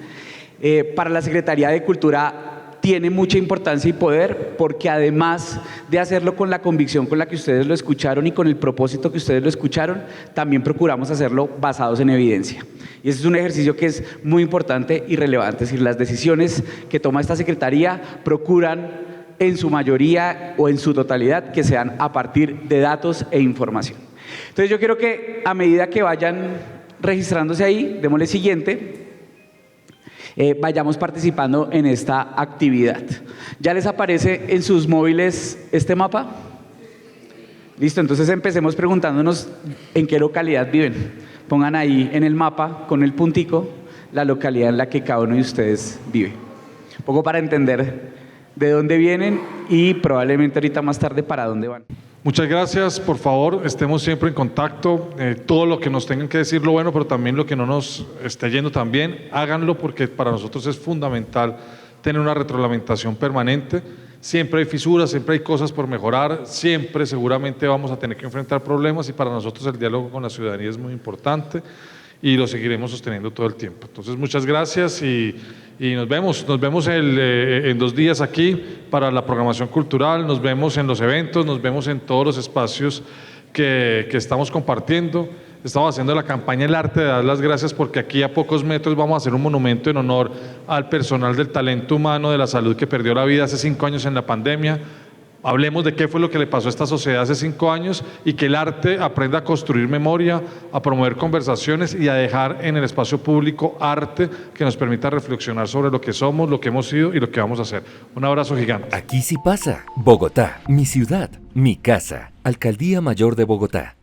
para la Secretaría de Cultura tiene mucha importancia y poder, porque además de hacerlo con la convicción con la que ustedes lo escucharon y con el propósito que ustedes lo escucharon, también procuramos hacerlo basados en evidencia. Y ese es un ejercicio que es muy importante y relevante, es decir, las decisiones que toma esta Secretaría procuran en su mayoría o en su totalidad que sean a partir de datos e información. Entonces yo quiero que a medida que vayan registrándose ahí, démosle siguiente, vayamos participando en esta actividad. ¿Ya les aparece en sus móviles este mapa? Listo, entonces empecemos preguntándonos en qué localidad viven. Pongan ahí en el mapa con el puntico la localidad en la que cada uno de ustedes vive. Un poco para entender de dónde vienen y probablemente ahorita más tarde para dónde van. Muchas gracias, por favor, estemos siempre en contacto, todo lo que nos tengan que decir lo bueno, pero también lo que no nos esté yendo tan bien, háganlo porque para nosotros es fundamental tener una retroalimentación permanente. Siempre hay fisuras, siempre hay cosas por mejorar, siempre seguramente vamos a tener que enfrentar problemas y para nosotros el diálogo con la ciudadanía es muy importante y lo seguiremos sosteniendo todo el tiempo. Entonces, muchas gracias y nos vemos en 2 días aquí para la programación cultural, nos vemos en los eventos, nos vemos en todos los espacios que estamos compartiendo. Estamos haciendo la campaña El Arte de Dar las Gracias porque aquí a pocos metros vamos a hacer un monumento en honor al personal del talento humano de la salud que perdió la vida hace 5 años en la pandemia. Hablemos de qué fue lo que le pasó a esta sociedad hace 5 años y que el arte aprenda a construir memoria, a promover conversaciones y a dejar en el espacio público arte que nos permita reflexionar sobre lo que somos, lo que hemos sido y lo que vamos a hacer. Un abrazo gigante. Aquí sí pasa. Bogotá, mi ciudad, mi casa. Alcaldía Mayor de Bogotá.